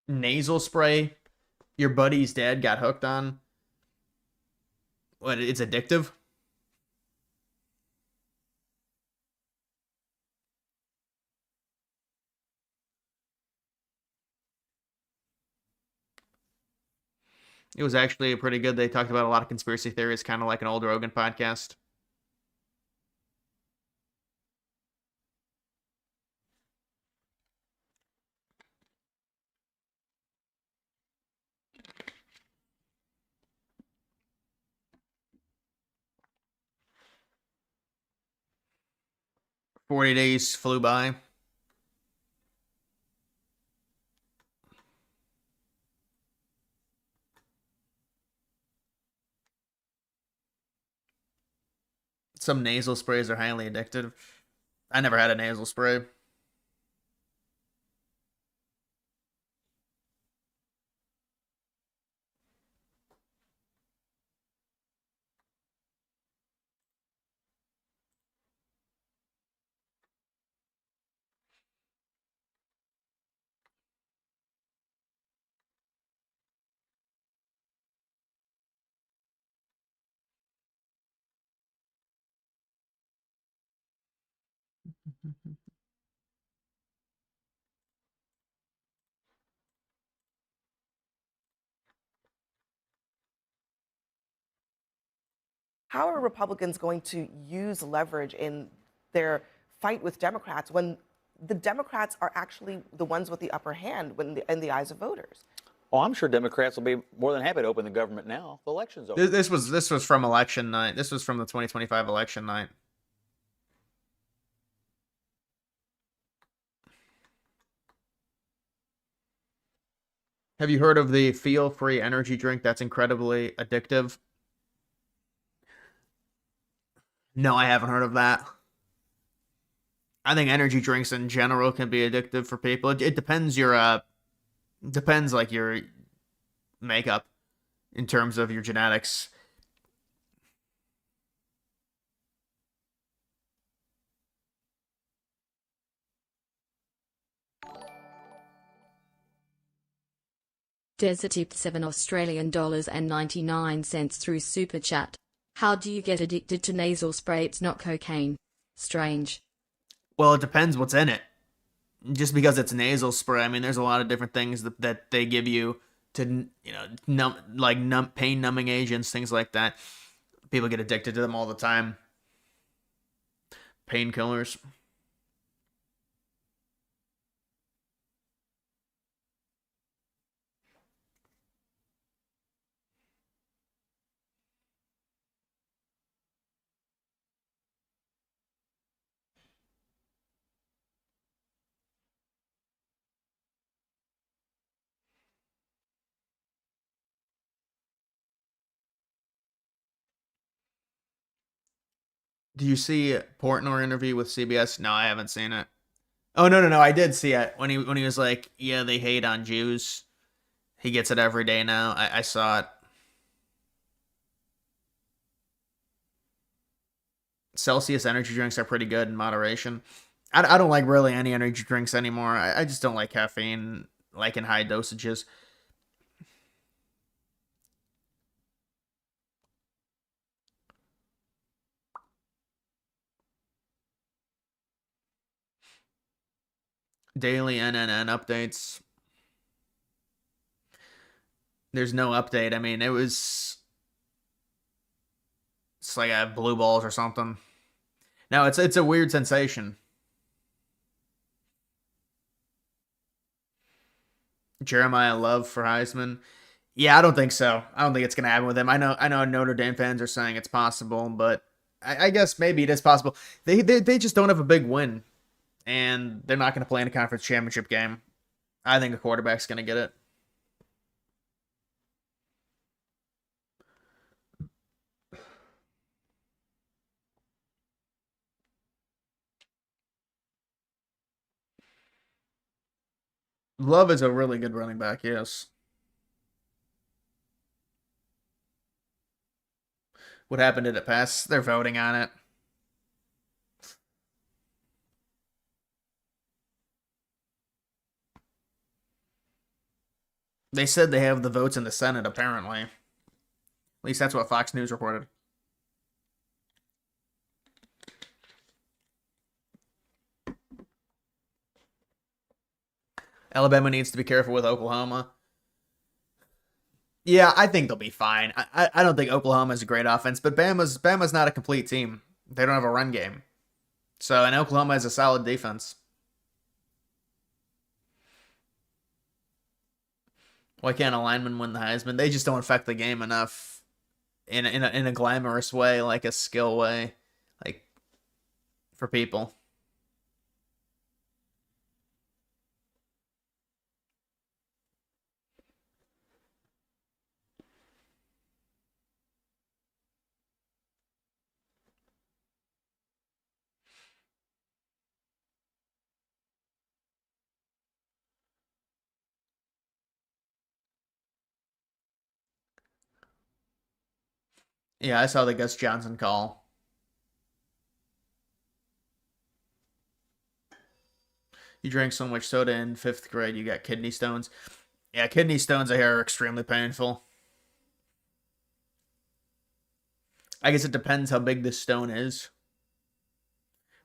Nasal spray your buddy's dad got hooked on. What, it's addictive? It was actually pretty good. They talked about a lot of conspiracy theories, kind of like an old Rogan podcast. $40 flew by. Some nasal sprays are highly addictive. I never had a nasal spray. How are Republicans going to use leverage in their fight with Democrats when the Democrats are actually the ones with the upper hand in the eyes of voters? Oh, I'm sure Democrats will be more than happy to open the government now. The election's over. This was from election night. This was from the 2025 election night. Have you heard of the Feel Free energy drink that's incredibly addictive? No, I haven't heard of that. I think energy drinks in general can be addictive for people. It depends depends like your makeup in terms of your genetics. Desert tipped $7.99 through Super Chat. How do you get addicted to nasal spray? It's not cocaine. Strange. Well, it depends what's in it. Just because it's nasal spray, I mean, there's a lot of different things that they give you to, pain numbing agents, things like that. People get addicted to them all the time. Painkillers. Do you see Portnoy interview with CBS? No, I haven't seen it. Oh no, I did see it when he was like, yeah, they hate on Jews. He gets it every day now. I saw it. Celsius energy drinks are pretty good in moderation. I don't like really any energy drinks anymore. I just don't like caffeine, like in high dosages. Daily NNN updates. There's no update. I mean, it's like I have blue balls or something. No, it's a weird sensation. Jeremiah Love for Heisman. Yeah, I don't think so. I don't think it's gonna happen with him. I know Notre Dame fans are saying it's possible, but I guess maybe it is possible. They just don't have a big win, and they're not gonna play in a conference championship game. I think a quarterback's gonna get it. Love is a really good running back, yes. What happened? Did it pass? They're voting on it. They said they have the votes in the Senate, apparently. At least that's what Fox News reported. Alabama needs to be careful with Oklahoma. Yeah, I think they'll be fine. I don't think Oklahoma is a great offense, but Bama's not a complete team. They don't have a run game. So, and Oklahoma has a solid defense. Why can't a lineman win the Heisman? They just don't affect the game enough in a glamorous way, like a skill way, like for people. Yeah, I saw the Gus Johnson call. You drank so much soda in 5th grade, you got kidney stones. Yeah, kidney stones I hear are extremely painful. I guess it depends how big this stone is.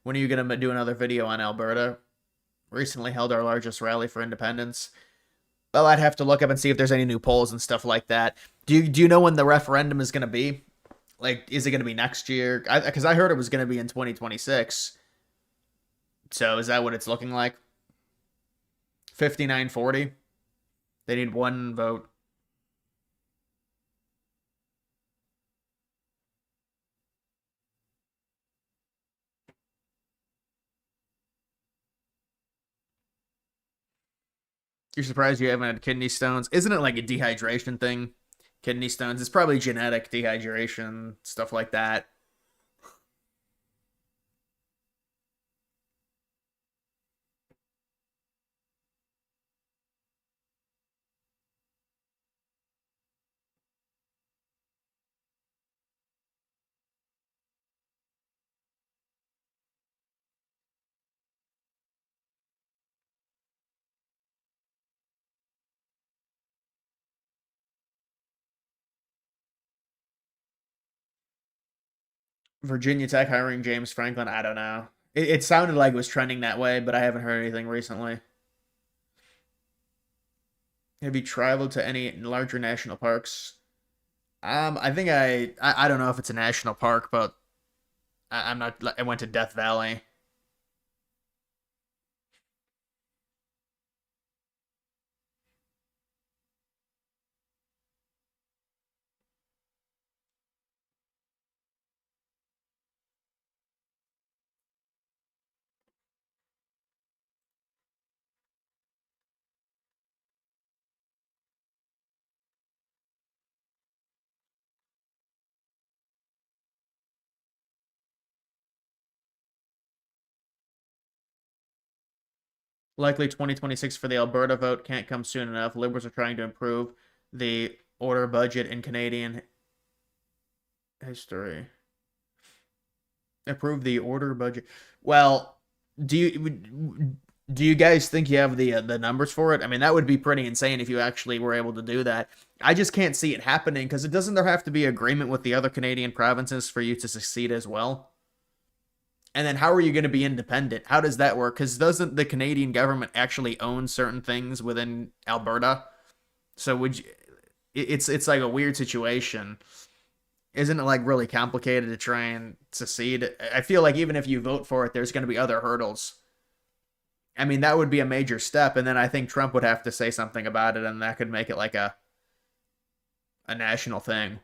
When are you going to do another video on Alberta? Recently held our largest rally for independence. Well, I'd have to look up and see if there's any new polls and stuff like that. Do you know when the referendum is going to be? Like, is it going to be next year? Because I heard it was going to be in 2026. So is that what it's looking like? 59-40. They need one vote. You're surprised you haven't had kidney stones? Isn't it like a dehydration thing? Kidney stones. It's probably genetic dehydration, stuff like that. Virginia Tech hiring James Franklin. I don't know. It sounded like it was trending that way, but I haven't heard anything recently. Have you traveled to any larger national parks? I think I don't know if it's a national park, but I'm not. I went to Death Valley. Likely 2026 for the Alberta vote can't come soon enough. Liberals are trying to improve the order budget in Canadian history. Approve the order budget. Well, do you guys think you have the numbers for it? I mean, that would be pretty insane if you actually were able to do that. I just can't see it happening because it doesn't there have to be agreement with the other Canadian provinces for you to succeed as well? And then how are you going to be independent? How does that work? Because doesn't the Canadian government actually own certain things within Alberta? So would you, it's like a weird situation. Isn't it like really complicated to try and succeed? I feel like even if you vote for it, there's going to be other hurdles. I mean, that would be a major step, and then I think Trump would have to say something about it, and that could make it like a national thing.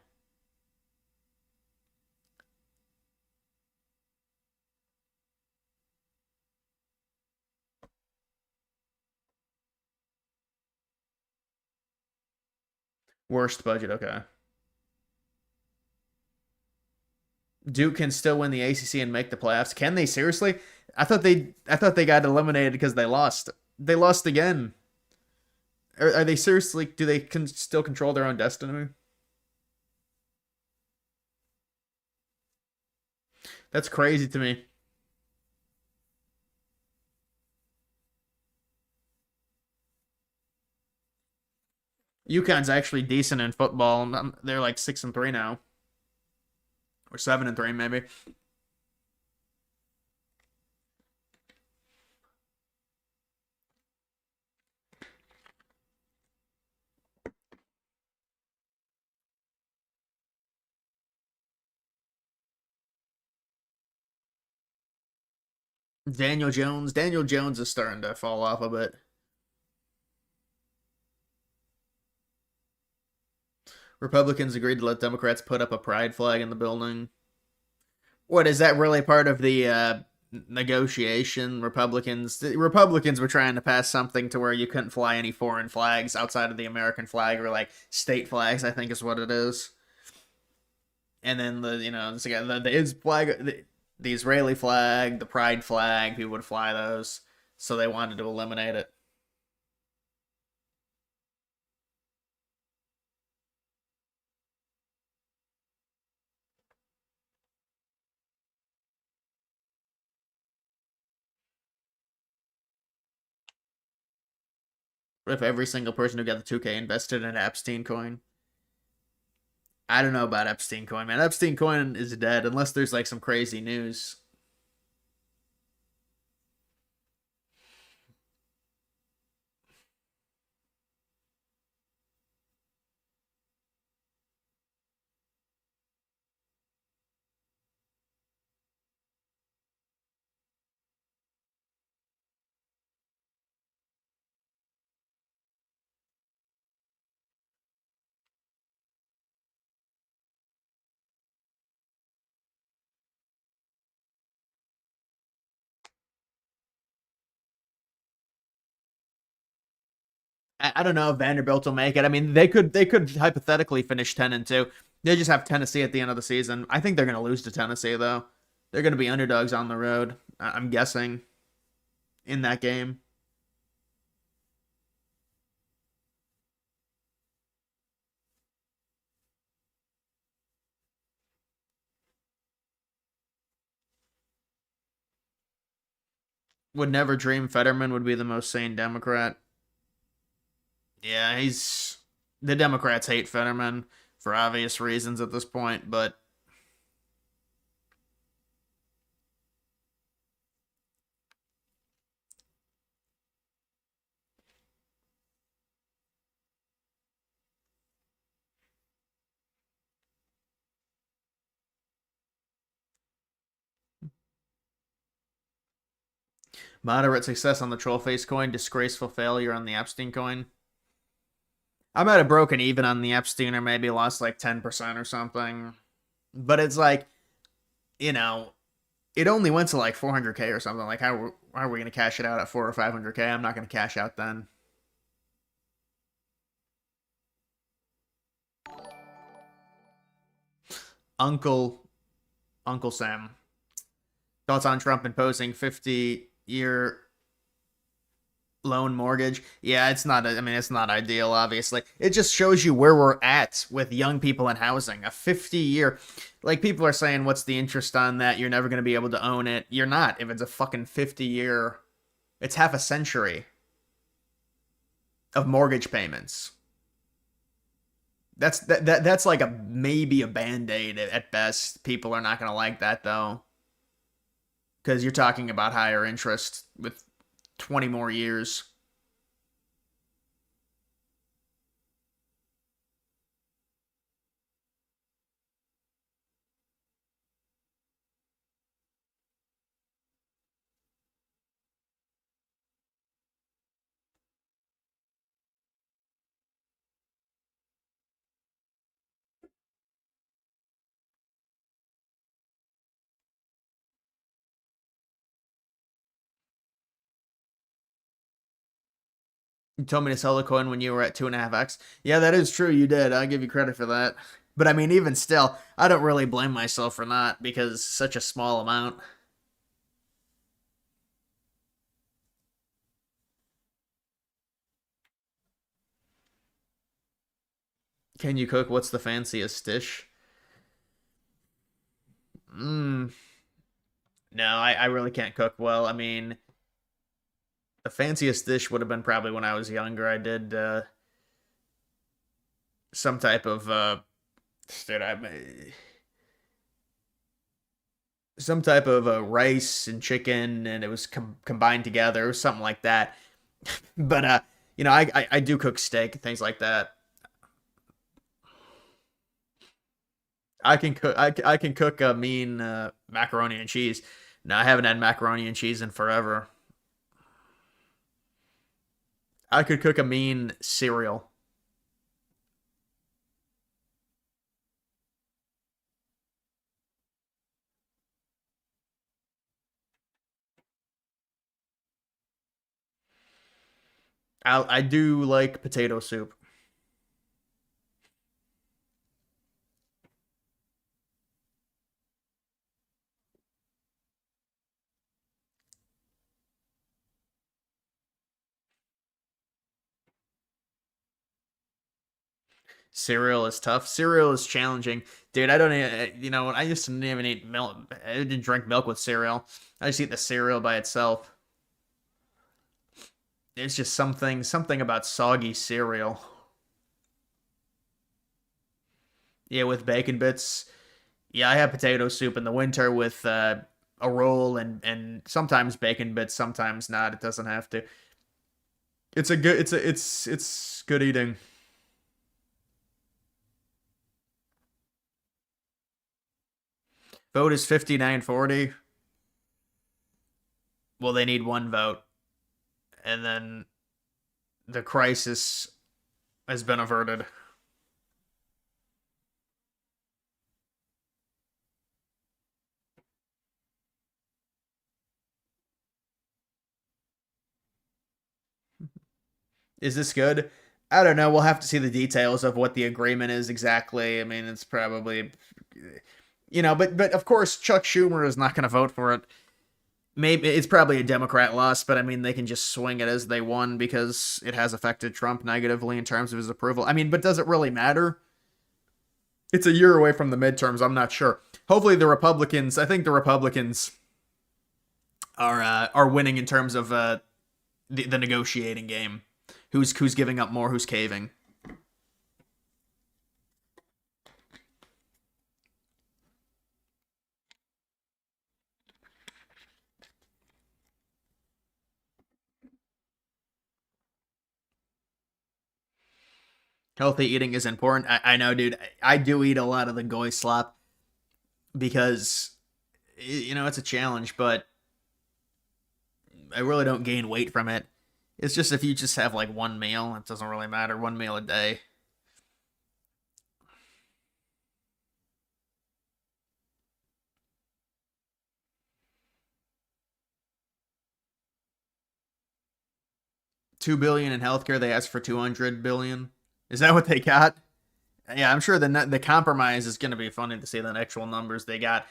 Worst budget, okay. Duke can still win the ACC and make the playoffs. Can they seriously? I thought they got eliminated because they lost. They lost again. Are they seriously? Do they still control their own destiny? That's crazy to me. UConn's actually decent in football. They're like 6-3 now, or 7-3 maybe. Daniel Jones. Daniel Jones is starting to fall off a bit. Republicans agreed to let Democrats put up a pride flag in the building. What is that really part of the negotiation? Republicans were trying to pass something to where you couldn't fly any foreign flags outside of the American flag, or like state flags, I think is what it is. And then the flag, the Israeli flag, the pride flag, people would fly those, so they wanted to eliminate it. What if every single person who got the 2K invested in Epstein coin? I don't know about Epstein coin, man. Epstein coin is dead unless there's like some crazy news. I don't know if Vanderbilt will make it. I mean, they could hypothetically finish 10-2. They just have Tennessee at the end of the season. I think they're going to lose to Tennessee though. They're going to be underdogs on the road. I'm guessing in that game. Would never dream Fetterman would be the most sane Democrat. Yeah, the Democrats hate Fetterman for obvious reasons at this point, but moderate success on the Trollface coin, disgraceful failure on the Epstein coin. I might have broken even on the Epstein or maybe lost like 10% or something. But it's like, you know, it only went to like 400K or something. Like, how are we going to cash it out at 4 or 500K? I'm not going to cash out then. Uncle Sam. Thoughts on Trump imposing 50-year loan mortgage? Yeah, it's not. I mean, it's not ideal. Obviously, it just shows you where we're at with young people in housing. A 50-year, like people are saying, what's the interest on that? You're never going to be able to own it. You're not. If it's a fucking 50-year, it's half a century of mortgage payments. That's like maybe a band-aid at best. People are not going to like that though, because you're talking about higher interest with 20 more years. You told me to sell the coin when you were at 2.5x. Yeah, that is true. You did. I'll give you credit for that. But I mean, even still, I don't really blame myself for not because it's such a small amount. Can you cook? What's the fanciest dish? No, I really can't cook well. I mean, the fanciest dish would have been probably when I was younger. I did some type of some type of rice and chicken, and it was combined together, or something like that. But you know, I do cook steak and things like that. I can cook a mean macaroni and cheese. No, I haven't had macaroni and cheese in forever. I could cook a mean cereal. I do like potato soup. Cereal is tough. Cereal is challenging, dude. I don't, you know, I used to even eat milk. I didn't drink milk with cereal. I just eat the cereal by itself. It's just something about soggy cereal. Yeah, with bacon bits. Yeah, I have potato soup in the winter with a roll and sometimes bacon bits, sometimes not. It doesn't have to. It's good eating. Vote is 5940. Well, they need one vote. And then the crisis has been averted. Is this good? I don't know. We'll have to see the details of what the agreement is exactly. I mean, it's probably, but of course Chuck Schumer is not going to vote for it. Maybe it's probably a Democrat loss, but I mean they can just swing it as they won because it has affected Trump negatively in terms of his approval. I mean, but does it really matter? It's a year away from the midterms. I'm not sure. Hopefully the Republicans. I think the Republicans are winning in terms of the negotiating game. Who's giving up more? Who's caving? Healthy eating is important. I know, dude. I do eat a lot of the goy slop because it's a challenge, but I really don't gain weight from it. It's just if you just have like one meal, it doesn't really matter. One meal a day. $2 billion in healthcare. They asked for 200 billion. Is that what they got? Yeah, I'm sure the compromise is going to be funny to see the actual numbers they got.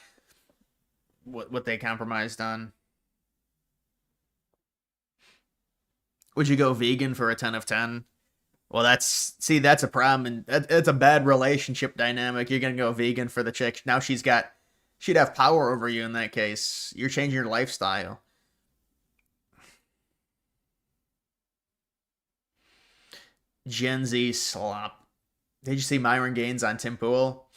What they compromised on. Would you go vegan for a 10 of 10? Well, that's a problem, and it's a bad relationship dynamic. You're gonna go vegan for the chick. Now she'd have power over you in that case. You're changing your lifestyle. Gen Z slop. Did you see Myron Gaines on Tim Pool?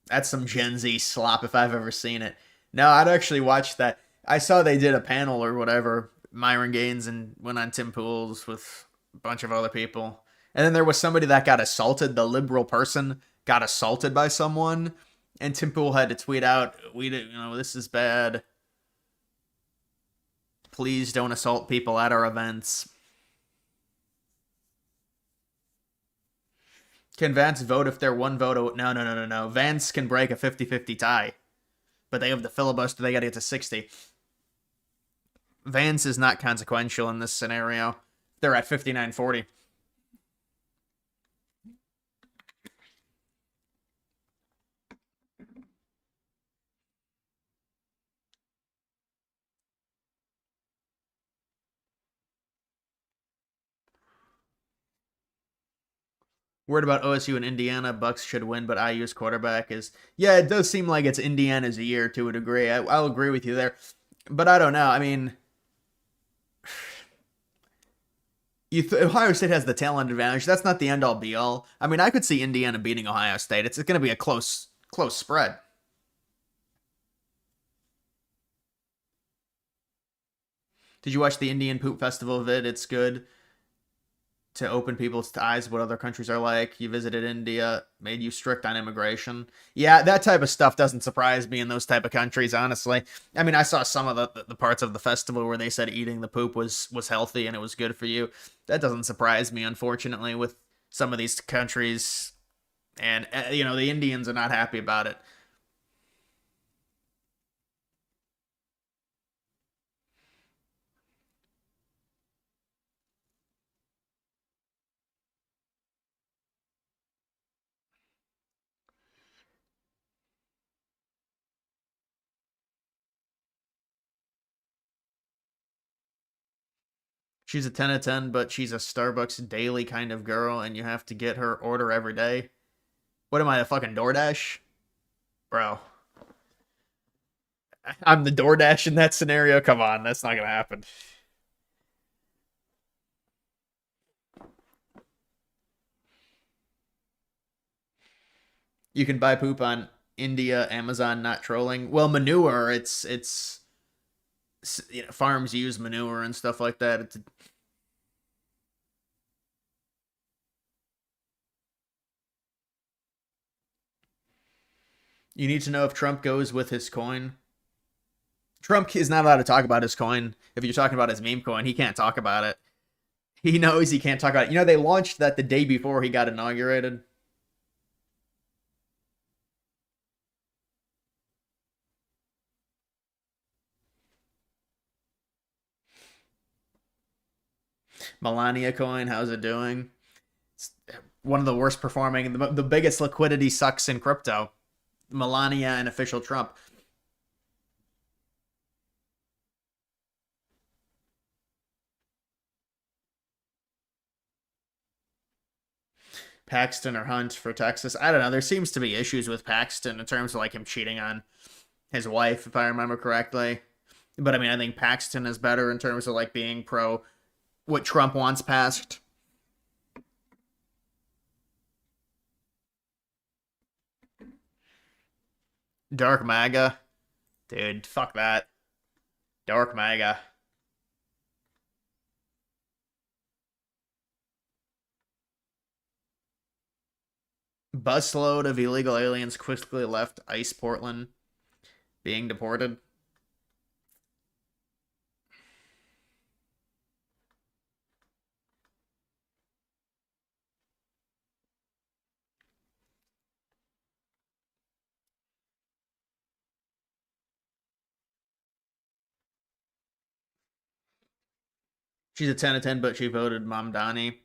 That's some Gen Z slop if I've ever seen it. No, I'd actually watched that. I saw they did a panel or whatever. Myron Gaines and went on Tim Pool's with a bunch of other people. And then there was somebody that got assaulted. The liberal person got assaulted by someone, and Tim Pool had to tweet out, this is bad. Please don't assault people at our events." Can Vance vote if they're one vote? No. Vance can break a 50-50 tie. But they have the filibuster. They got to get to 60. Vance is not consequential in this scenario. They're at 59-40. Word about OSU and Indiana. Bucks should win, but IU's quarterback is... Yeah, it does seem like it's Indiana's year to a degree. I'll agree with you there. But I don't know. I mean... Ohio State has the talent advantage. That's not the end-all, be-all. I mean, I could see Indiana beating Ohio State. It's going to be a close spread. Did you watch the Indian Poop Festival vid? It's good to open people's eyes what other countries are like. You visited India, made you strict on immigration. Yeah, that type of stuff doesn't surprise me in those type of countries, honestly. I mean, I saw some of the parts of the festival where they said eating the poop was healthy and it was good for you. That doesn't surprise me, unfortunately, with some of these countries. And, the Indians are not happy about it. She's a 10 of 10, but she's a Starbucks daily kind of girl, and you have to get her order every day. What am I, a fucking DoorDash? Bro. I'm the DoorDash in that scenario? Come on, that's not gonna happen. You can buy poop on India, Amazon, not trolling. Well, manure, farms use manure and stuff like that. You need to know if Trump goes with his coin. Trump is not allowed to talk about his coin. If you're talking about his meme coin, he can't talk about it. He knows he can't talk about it. You know, they launched that the day before he got inaugurated. Melania coin, how's it doing? It's one of the worst performing, the biggest liquidity sucks in crypto. Melania and official Trump. Paxton or Hunt for Texas. I don't know. There seems to be issues with Paxton in terms of like him cheating on his wife, if I remember correctly. But I mean, I think Paxton is better in terms of like being pro what Trump wants passed. Dark MAGA. Dude, fuck that. Dark MAGA. Busload of illegal aliens quickly left ICE Portland, being deported. She's a 10 out of 10, but she voted Mamdani.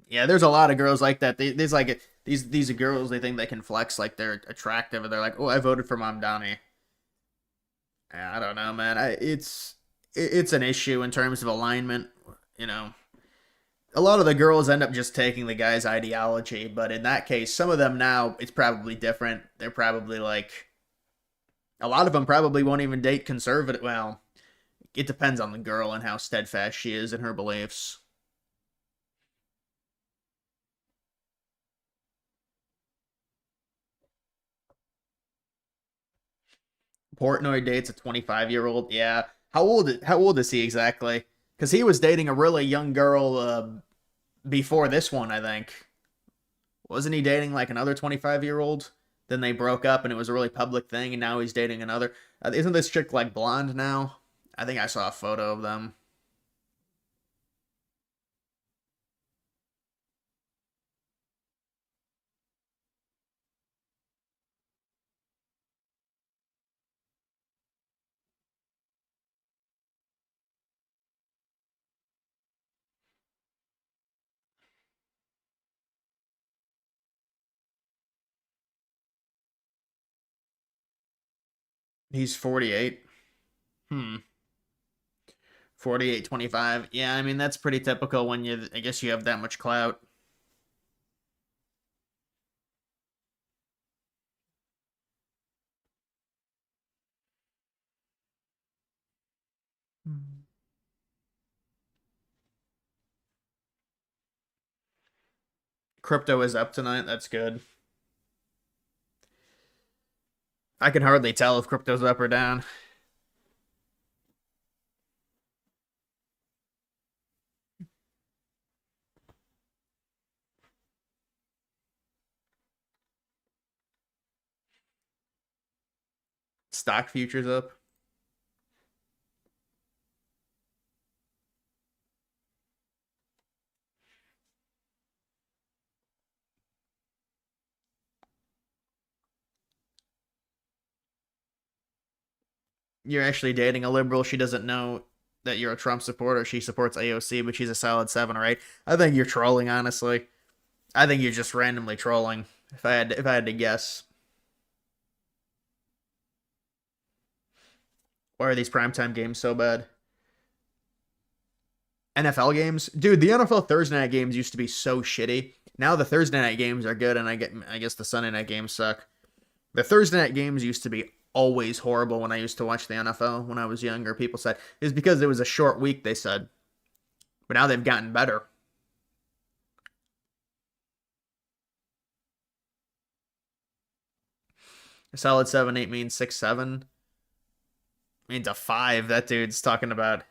Yeah, there's a lot of girls like that. There's like these girls, they think they can flex like they're attractive, and they're like, oh, I voted for Mamdani. I don't know, man. It's an issue in terms of alignment. You know, a lot of the girls end up just taking the guy's ideology, but in that case, some of them now it's probably different. They're probably like, a lot of them probably won't even date conservative. Well, it depends on the girl and how steadfast she is in her beliefs. Portnoy dates a 25-year-old. Yeah. How old is he exactly? Because he was dating a really young girl before this one, I think. Wasn't he dating like another 25-year-old? Then they broke up and it was a really public thing, and now he's dating another. Isn't this chick like blonde now? I think I saw a photo of them. He's 48. Hmm. 48, 25. Yeah, I mean, that's pretty typical when I guess you have that much clout. Crypto is up tonight. That's good. I can hardly tell if crypto's up or down. Stock futures up. You're actually dating a liberal. She doesn't know that you're a Trump supporter. She supports AOC, but she's a solid 7 or 8. I think you're trolling, honestly. I think you're just randomly trolling. If I had to guess. Why are these primetime games so bad? NFL games? Dude, the NFL Thursday night games used to be so shitty. Now the Thursday night games are good, and I guess the Sunday night games suck. The Thursday night games used to be always horrible when I used to watch the NFL when I was younger. People said it was because it was a short week, they said. But now they've gotten better. A solid 7-8 means 6-7. Means a 5. That dude's talking about.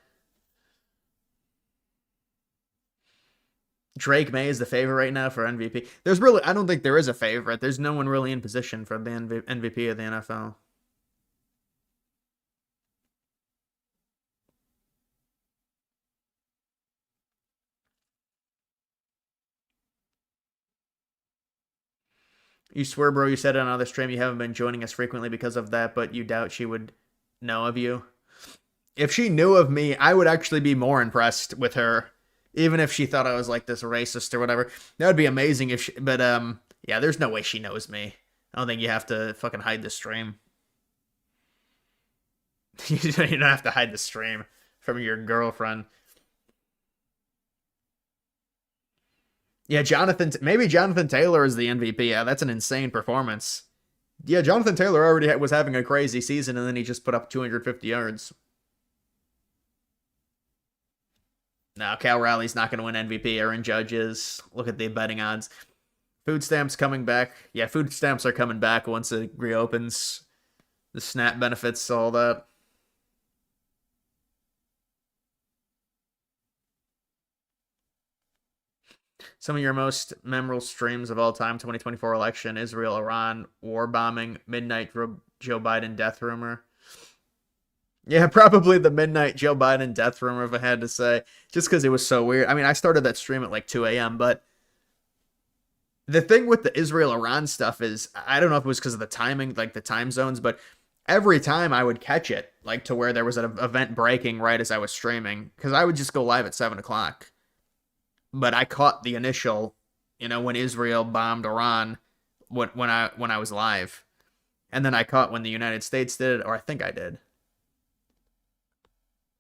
Drake May is the favorite right now for MVP. I don't think there is a favorite. There's no one really in position for the MVP of the NFL. You swear, bro, you said it on another stream you haven't been joining us frequently because of that, but you doubt she would know of you. If she knew of me, I would actually be more impressed with her. Even if she thought I was like this racist or whatever. That would be amazing if she, but yeah, there's no way she knows me. I don't think you have to fucking hide the stream. You don't have to hide the stream from your girlfriend. Yeah, maybe Jonathan Taylor is the MVP. Yeah, that's an insane performance. Yeah, Jonathan Taylor already was having a crazy season, and then he just put up 250 yards. No, Cal Raleig's not going to win MVP. Aaron Judge is. Look at the betting odds. Food stamps coming back. Yeah, food stamps are coming back once it reopens. The SNAP benefits, all that. Some of your most memorable streams of all time, 2024 election, Israel, Iran, war bombing, midnight Joe Biden death rumor. Yeah, probably the midnight Joe Biden death rumor, if I had to say, just because it was so weird. I mean, I started that stream at like 2 a.m., but the thing with the Israel-Iran stuff is, I don't know if it was because of the timing, like the time zones, but every time I would catch it, like to where there was an event breaking right as I was streaming, because I would just go live at 7 o'clock. But I caught the initial, when Israel bombed Iran when I was live. And then I caught when the United States did it, or I think I did.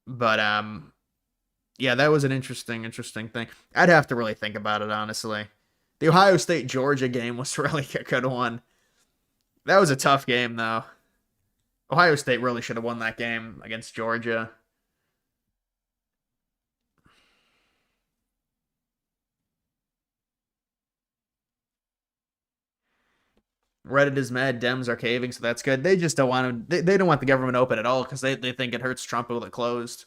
But yeah, that was an interesting thing. I'd have to really think about it, honestly. The Ohio State-Georgia game was really a good one. That was a tough game, though. Ohio State really should have won that game against Georgia. Reddit is mad. Dems are caving, so that's good. They just don't want to. They don't want the government open at all because they think it hurts Trump with it closed.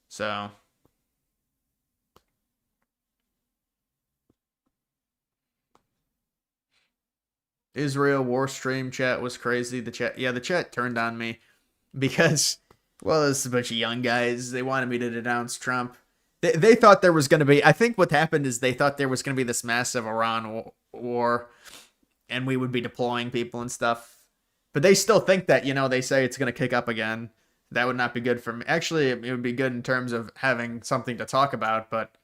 So Israel war stream chat was crazy. The chat turned on me because, well, this is a bunch of young guys. They wanted me to denounce Trump. They thought there was going to be. I think what happened is they thought there was going to be this massive Iran war. And we would be deploying people and stuff. But they still think that, they say it's going to kick up again. That would not be good for me. Actually, it would be good in terms of having something to talk about, but...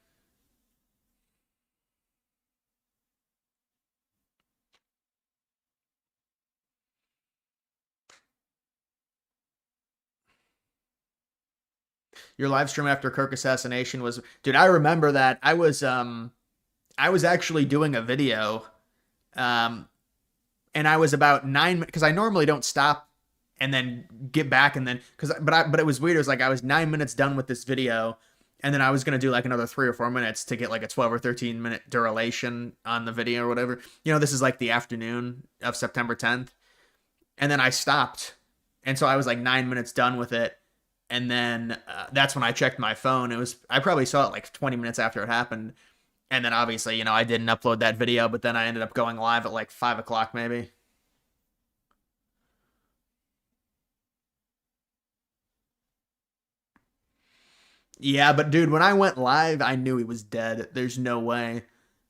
Your live stream after Kirk assassination was... Dude, I remember that. I was actually doing a video... and I was about 9 because I normally don't stop and then get back and then but it was weird. It was like I was 9 minutes done with this video, and then I was gonna do like another 3 or 4 minutes to get like a 12 or 13 minute duration on the video or whatever. This is like the afternoon of September 10th, and then I stopped, and so I was like 9 minutes done with it, and then that's when I checked my phone. I probably saw it like 20 minutes after it happened. And then obviously, I didn't upload that video, but then I ended up going live at like 5 o'clock maybe. Yeah, but dude, when I went live, I knew he was dead. There's no way.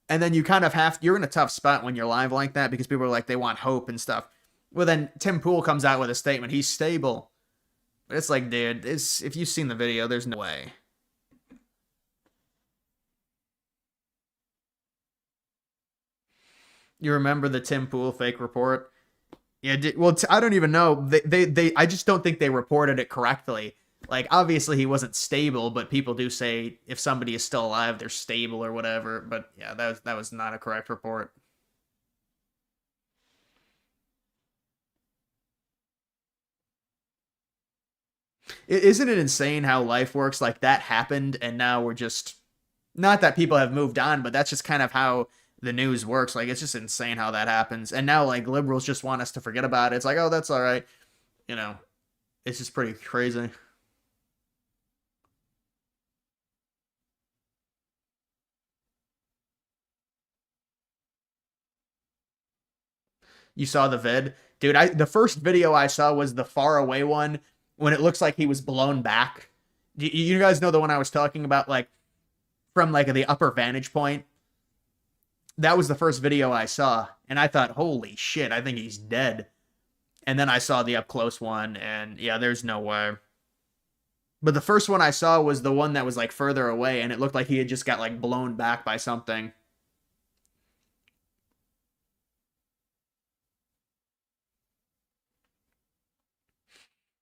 And then you kind of you're in a tough spot when you're live like that because people are like, they want hope and stuff. Well, then Tim Pool comes out with a statement. He's stable. But it's like, dude, if you've seen the video, there's no way. You remember the Tim Pool fake report? Yeah, I don't even know. I just don't think they reported it correctly. Like, obviously he wasn't stable, but people do say if somebody is still alive, they're stable or whatever. But yeah, that was not a correct report. Isn't it insane how life works? Like, that happened, and now we're just... Not that people have moved on, but that's just kind of how the news works. Like, it's just insane how that happens. And now, like, liberals just want us to forget about it. It's like, oh, that's all right. You know, it's just pretty crazy. You saw the vid? Dude, the first video I saw was the far away one when it looks like he was blown back. You guys know the one I was talking about, like, from, like, the upper vantage point? That was the first video I saw, and I thought, holy shit, I think he's dead. And then I saw the up close one, and yeah, there's no way. But the first one I saw was the one that was, like, further away, and it looked like he had just got, like, blown back by something.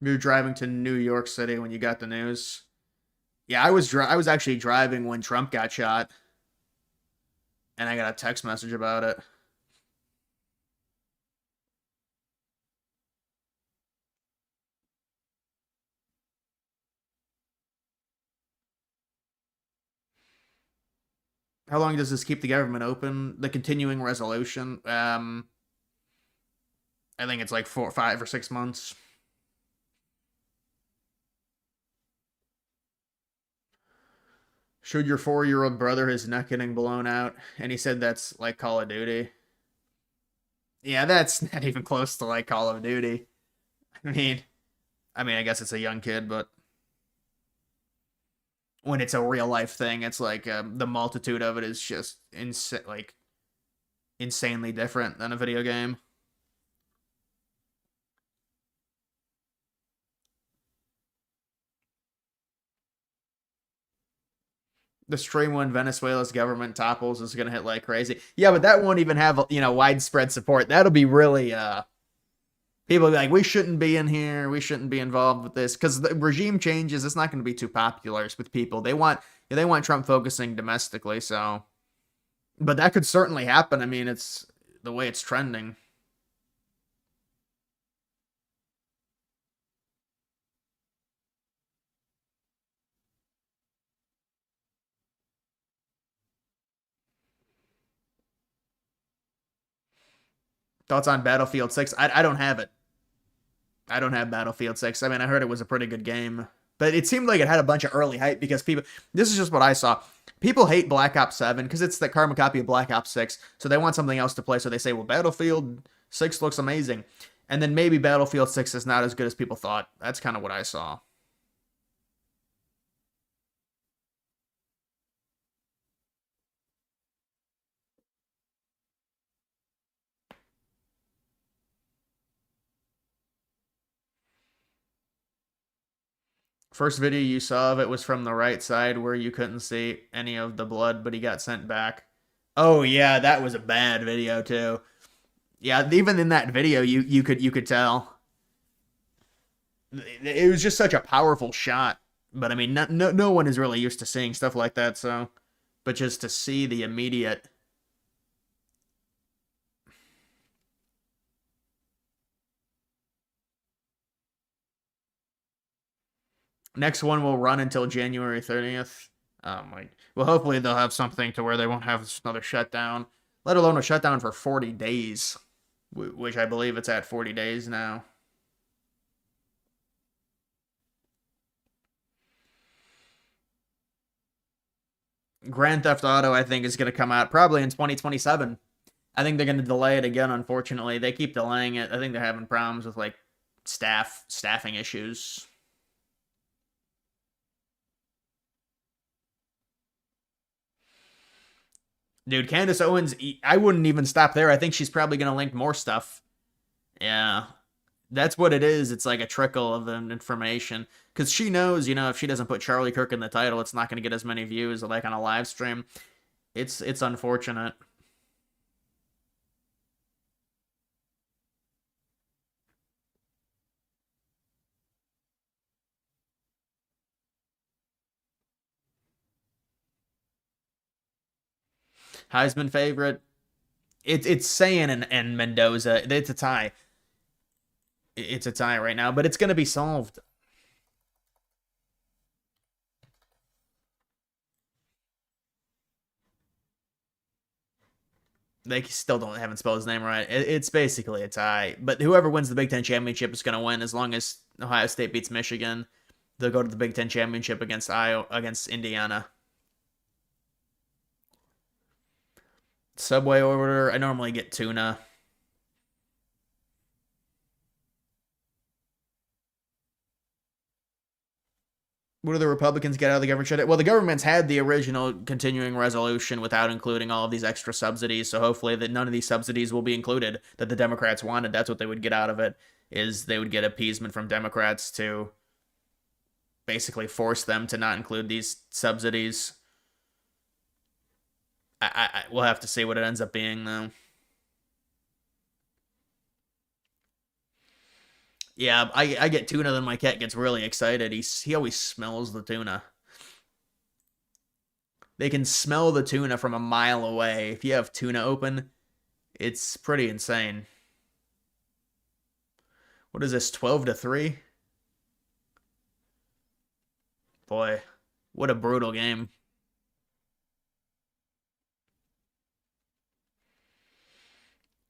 You were driving to New York City when you got the news. Yeah, I was actually driving when Trump got shot, and I got a text message about it. How long does this keep the government open? The continuing resolution? I think it's like 4, 5, or 6 months. Showed your 4-year-old brother his neck getting blown out, and he said that's like Call of Duty. Yeah, that's not even close to like Call of Duty. I mean, I guess it's a young kid, but when it's a real life thing, it's like the multitude of it is just insanely different than a video game. The stream when Venezuela's government topples is going to hit like crazy. Yeah, but that won't even have, widespread support. That'll be really, people will be like, we shouldn't be in here. We shouldn't be involved with this. Because the regime changes, it's not going to be too popular with people. They want Trump focusing domestically, so. But that could certainly happen. I mean, it's the way it's trending. Thoughts on Battlefield 6? I don't have it. I don't have Battlefield 6. I mean, I heard it was a pretty good game. But it seemed like it had a bunch of early hype because people... This is just what I saw. People hate Black Ops 7 because it's the carbon copy of Black Ops 6. So they want something else to play. So they say, well, Battlefield 6 looks amazing. And then maybe Battlefield 6 is not as good as people thought. That's kind of what I saw. First video you saw of it was from the right side where you couldn't see any of the blood, but he got sent back. Oh yeah, that was a bad video too. Yeah, even in that video you could tell. It was just such a powerful shot. But I mean, no one is really used to seeing stuff like that, so. But just to see the immediate. Next one will run until January 30th. Well, hopefully they'll have something to where they won't have another shutdown. Let alone a shutdown for 40 days. Which I believe it's at 40 days now. Grand Theft Auto, I think, is going to come out probably in 2027. I think they're going to delay it again, unfortunately. They keep delaying it. I think they're having problems with, like, staffing issues. Dude, Candace Owens, I wouldn't even stop there. I think she's probably going to link more stuff. Yeah. That's what it is. It's like a trickle of information. Because she knows, if she doesn't put Charlie Kirk in the title, it's not going to get as many views like on a live stream. It's unfortunate. Heisman favorite. It's Sayin and Mendoza. It's a tie. It's a tie right now, but it's going to be solved. They still haven't spelled his name right. It's basically a tie. But whoever wins the Big Ten championship is going to win as long as Ohio State beats Michigan. They'll go to the Big Ten championship against Indiana. Subway order. I normally get tuna. What do the Republicans get out of the government shutdown? Well, the government's had the original continuing resolution without including all of these extra subsidies. So hopefully that none of these subsidies will be included that the Democrats wanted. That's what they would get out of it, is they would get appeasement from Democrats to basically force them to not include these subsidies. We'll have to see what it ends up being, though. Yeah, I get tuna, then my cat gets really excited. He always smells the tuna. They can smell the tuna from a mile away. If you have tuna open, it's pretty insane. What is this, 12-3? Boy, what a brutal game.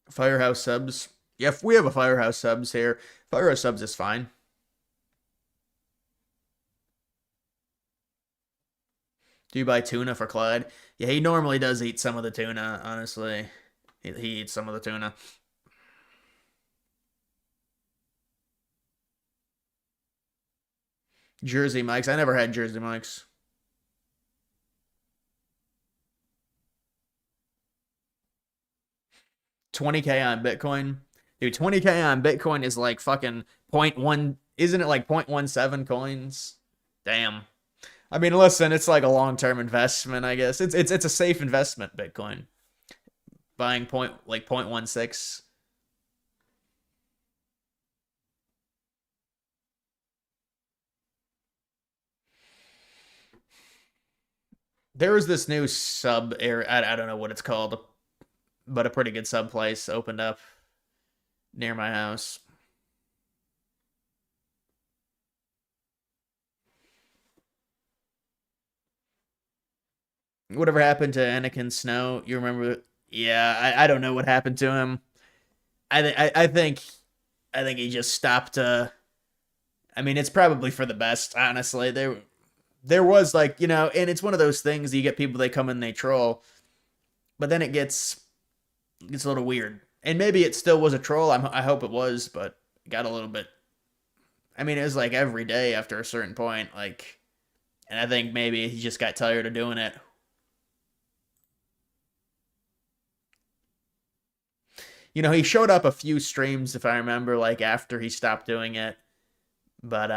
Firehouse subs. Yeah, we have a Firehouse subs here. Firehouse subs is fine. Do you buy tuna for Clyde? Yeah, he normally does eat some of the tuna, honestly. He eats some of the tuna. Jersey Mike's. I never had Jersey Mike's. $20K on Bitcoin. Dude, $20K on Bitcoin is like fucking 0.1. Isn't it like 0.17 coins? Damn. I mean, listen, it's like a long-term investment, I guess. It's a safe investment, Bitcoin. Buying 0.16. There is this new sub area. I don't know what it's called, but a pretty good sub place opened up near my house. Whatever happened to Anakin Snow? You remember? Yeah, I don't know what happened to him. I think he just stopped. I mean, it's probably for the best, honestly. There was like, and it's one of those things. You get people, they come in, they troll, but then it gets a little weird. And maybe it still was a troll. I hope it was, but it got a little bit. I mean, it was like every day after a certain point, like, and I think maybe he just got tired of doing it. He showed up a few streams, if I remember, like after he stopped doing it. But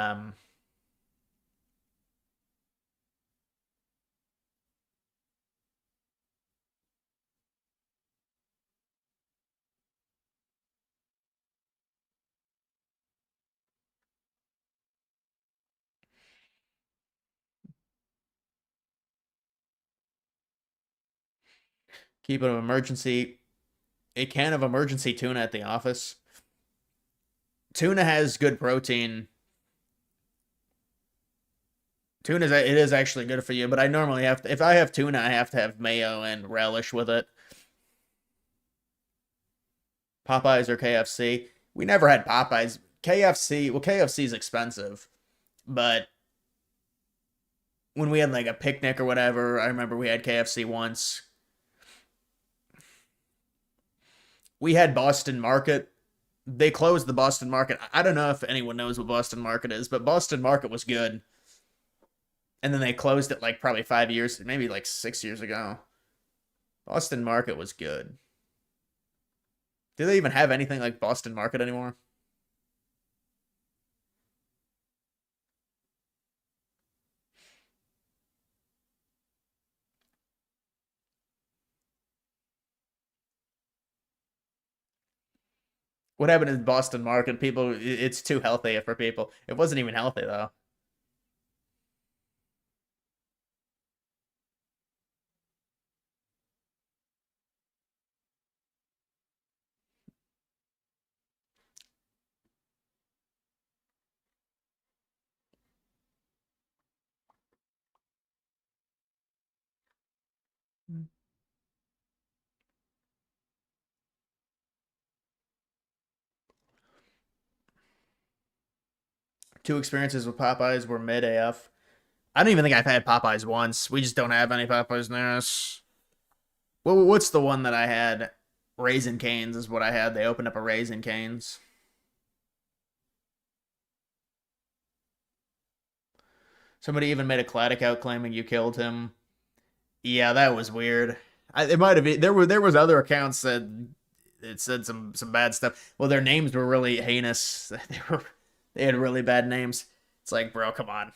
keep an emergency, a can of emergency tuna at the office. Tuna has good protein. Tuna, it is actually good for you, but I normally have to, if I have tuna, I have to have mayo and relish with it. Popeyes or KFC? We never had Popeyes. KFC, well, KFC is expensive, but when we had like a picnic or whatever, I remember we had KFC once. We had Boston Market. They closed the Boston Market. I don't know if anyone knows what Boston Market is, but Boston Market was good. And then they closed it like probably 5 years, maybe like 6 years ago. Boston Market was good. Do they even have anything like Boston Market anymore? What happened in Boston Market? People, it's too healthy for people. It wasn't even healthy though. Two experiences with Popeyes were mid AF. I don't even think I've had Popeyes once. We just don't have any Popeyes near us. What's the one that I had? Raisin Canes is what I had. They opened up a Raisin Canes. Somebody even made a Claddick out claiming you killed him. Yeah, that was weird. It might have been there was other accounts that it said some bad stuff. Well, their names were really heinous. They had really bad names. It's like, bro, come on.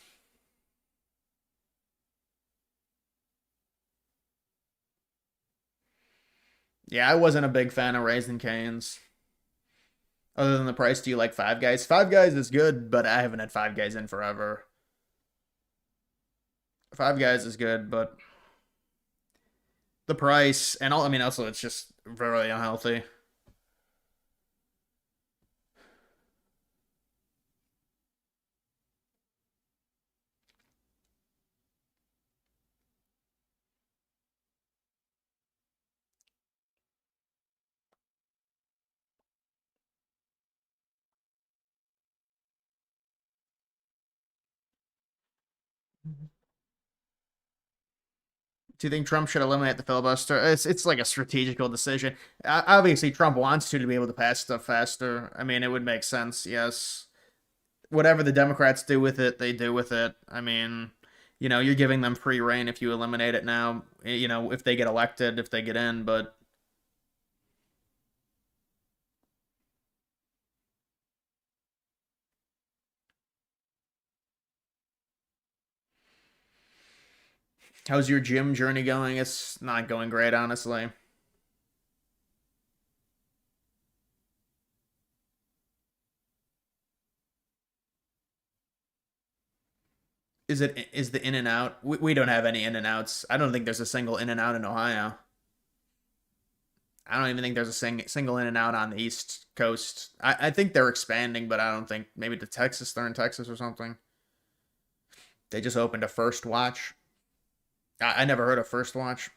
Yeah, I wasn't a big fan of Raisin Canes. Other than the price, do you like Five Guys? Five Guys is good, but I haven't had Five Guys in forever. Five Guys is good, but the price and all, I mean, also it's just very unhealthy. Do you think Trump should eliminate the filibuster? It's like a strategical decision. Obviously, Trump wants to be able to pass stuff faster. I mean, it would make sense. Yes, whatever the Democrats do with it, they do with it. I mean, you're giving them free reign if you eliminate it now. If they get elected, if they get in, but how's your gym journey going? It's not going great, honestly. Is the In and Out? We don't have any In and Outs. I don't think there's a single In and Out in Ohio. I don't even think there's a single In and Out on the East Coast. I think they're expanding, but I don't think maybe to Texas. They're in Texas or something. They just opened a First Watch. I never heard of First Watch.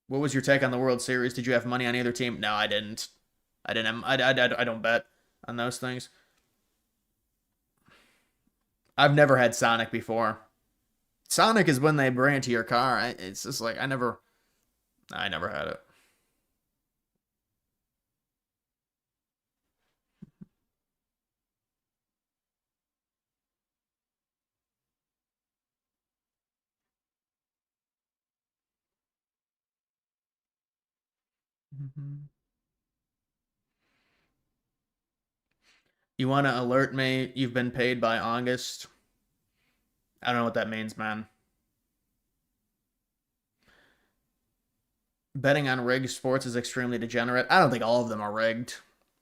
What was your take on the World Series? Did you have money on either team? No, I didn't. I didn't. I don't bet on those things. I've never had Sonic before. Sonic is when they bring it to your car. It's just like I never had it. You want to alert me you've been paid by August? I don't know what that means, man. Betting on rigged sports is extremely degenerate. I don't think all of them are rigged.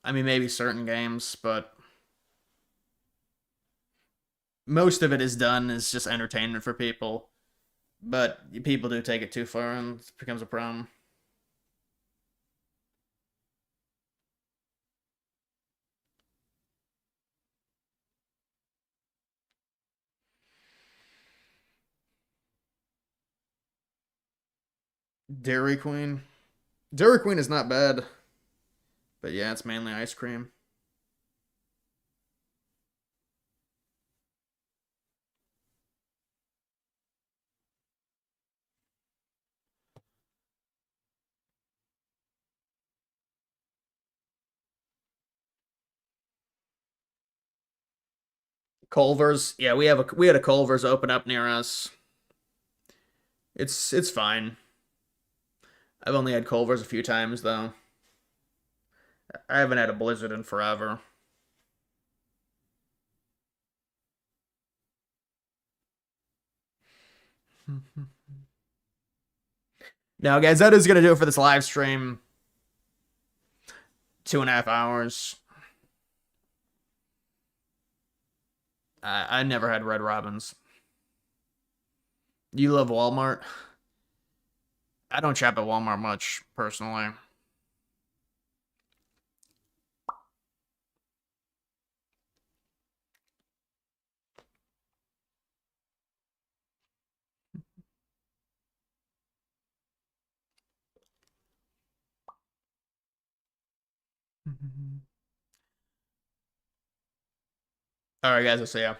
I mean, maybe certain games, but most of it is done as just entertainment for people. But people do take it too far, and it becomes a problem. Dairy Queen. Dairy Queen is not bad, but yeah, it's mainly ice cream. Culver's, yeah, we had a Culver's open up near us. It's fine. I've only had Culver's a few times though. I haven't had a Blizzard in forever. Now, guys, that is gonna do it for this live stream. 2.5 hours. I never had Red Robins. You love Walmart? I don't shop at Walmart much, personally. All right, guys. I'll see ya.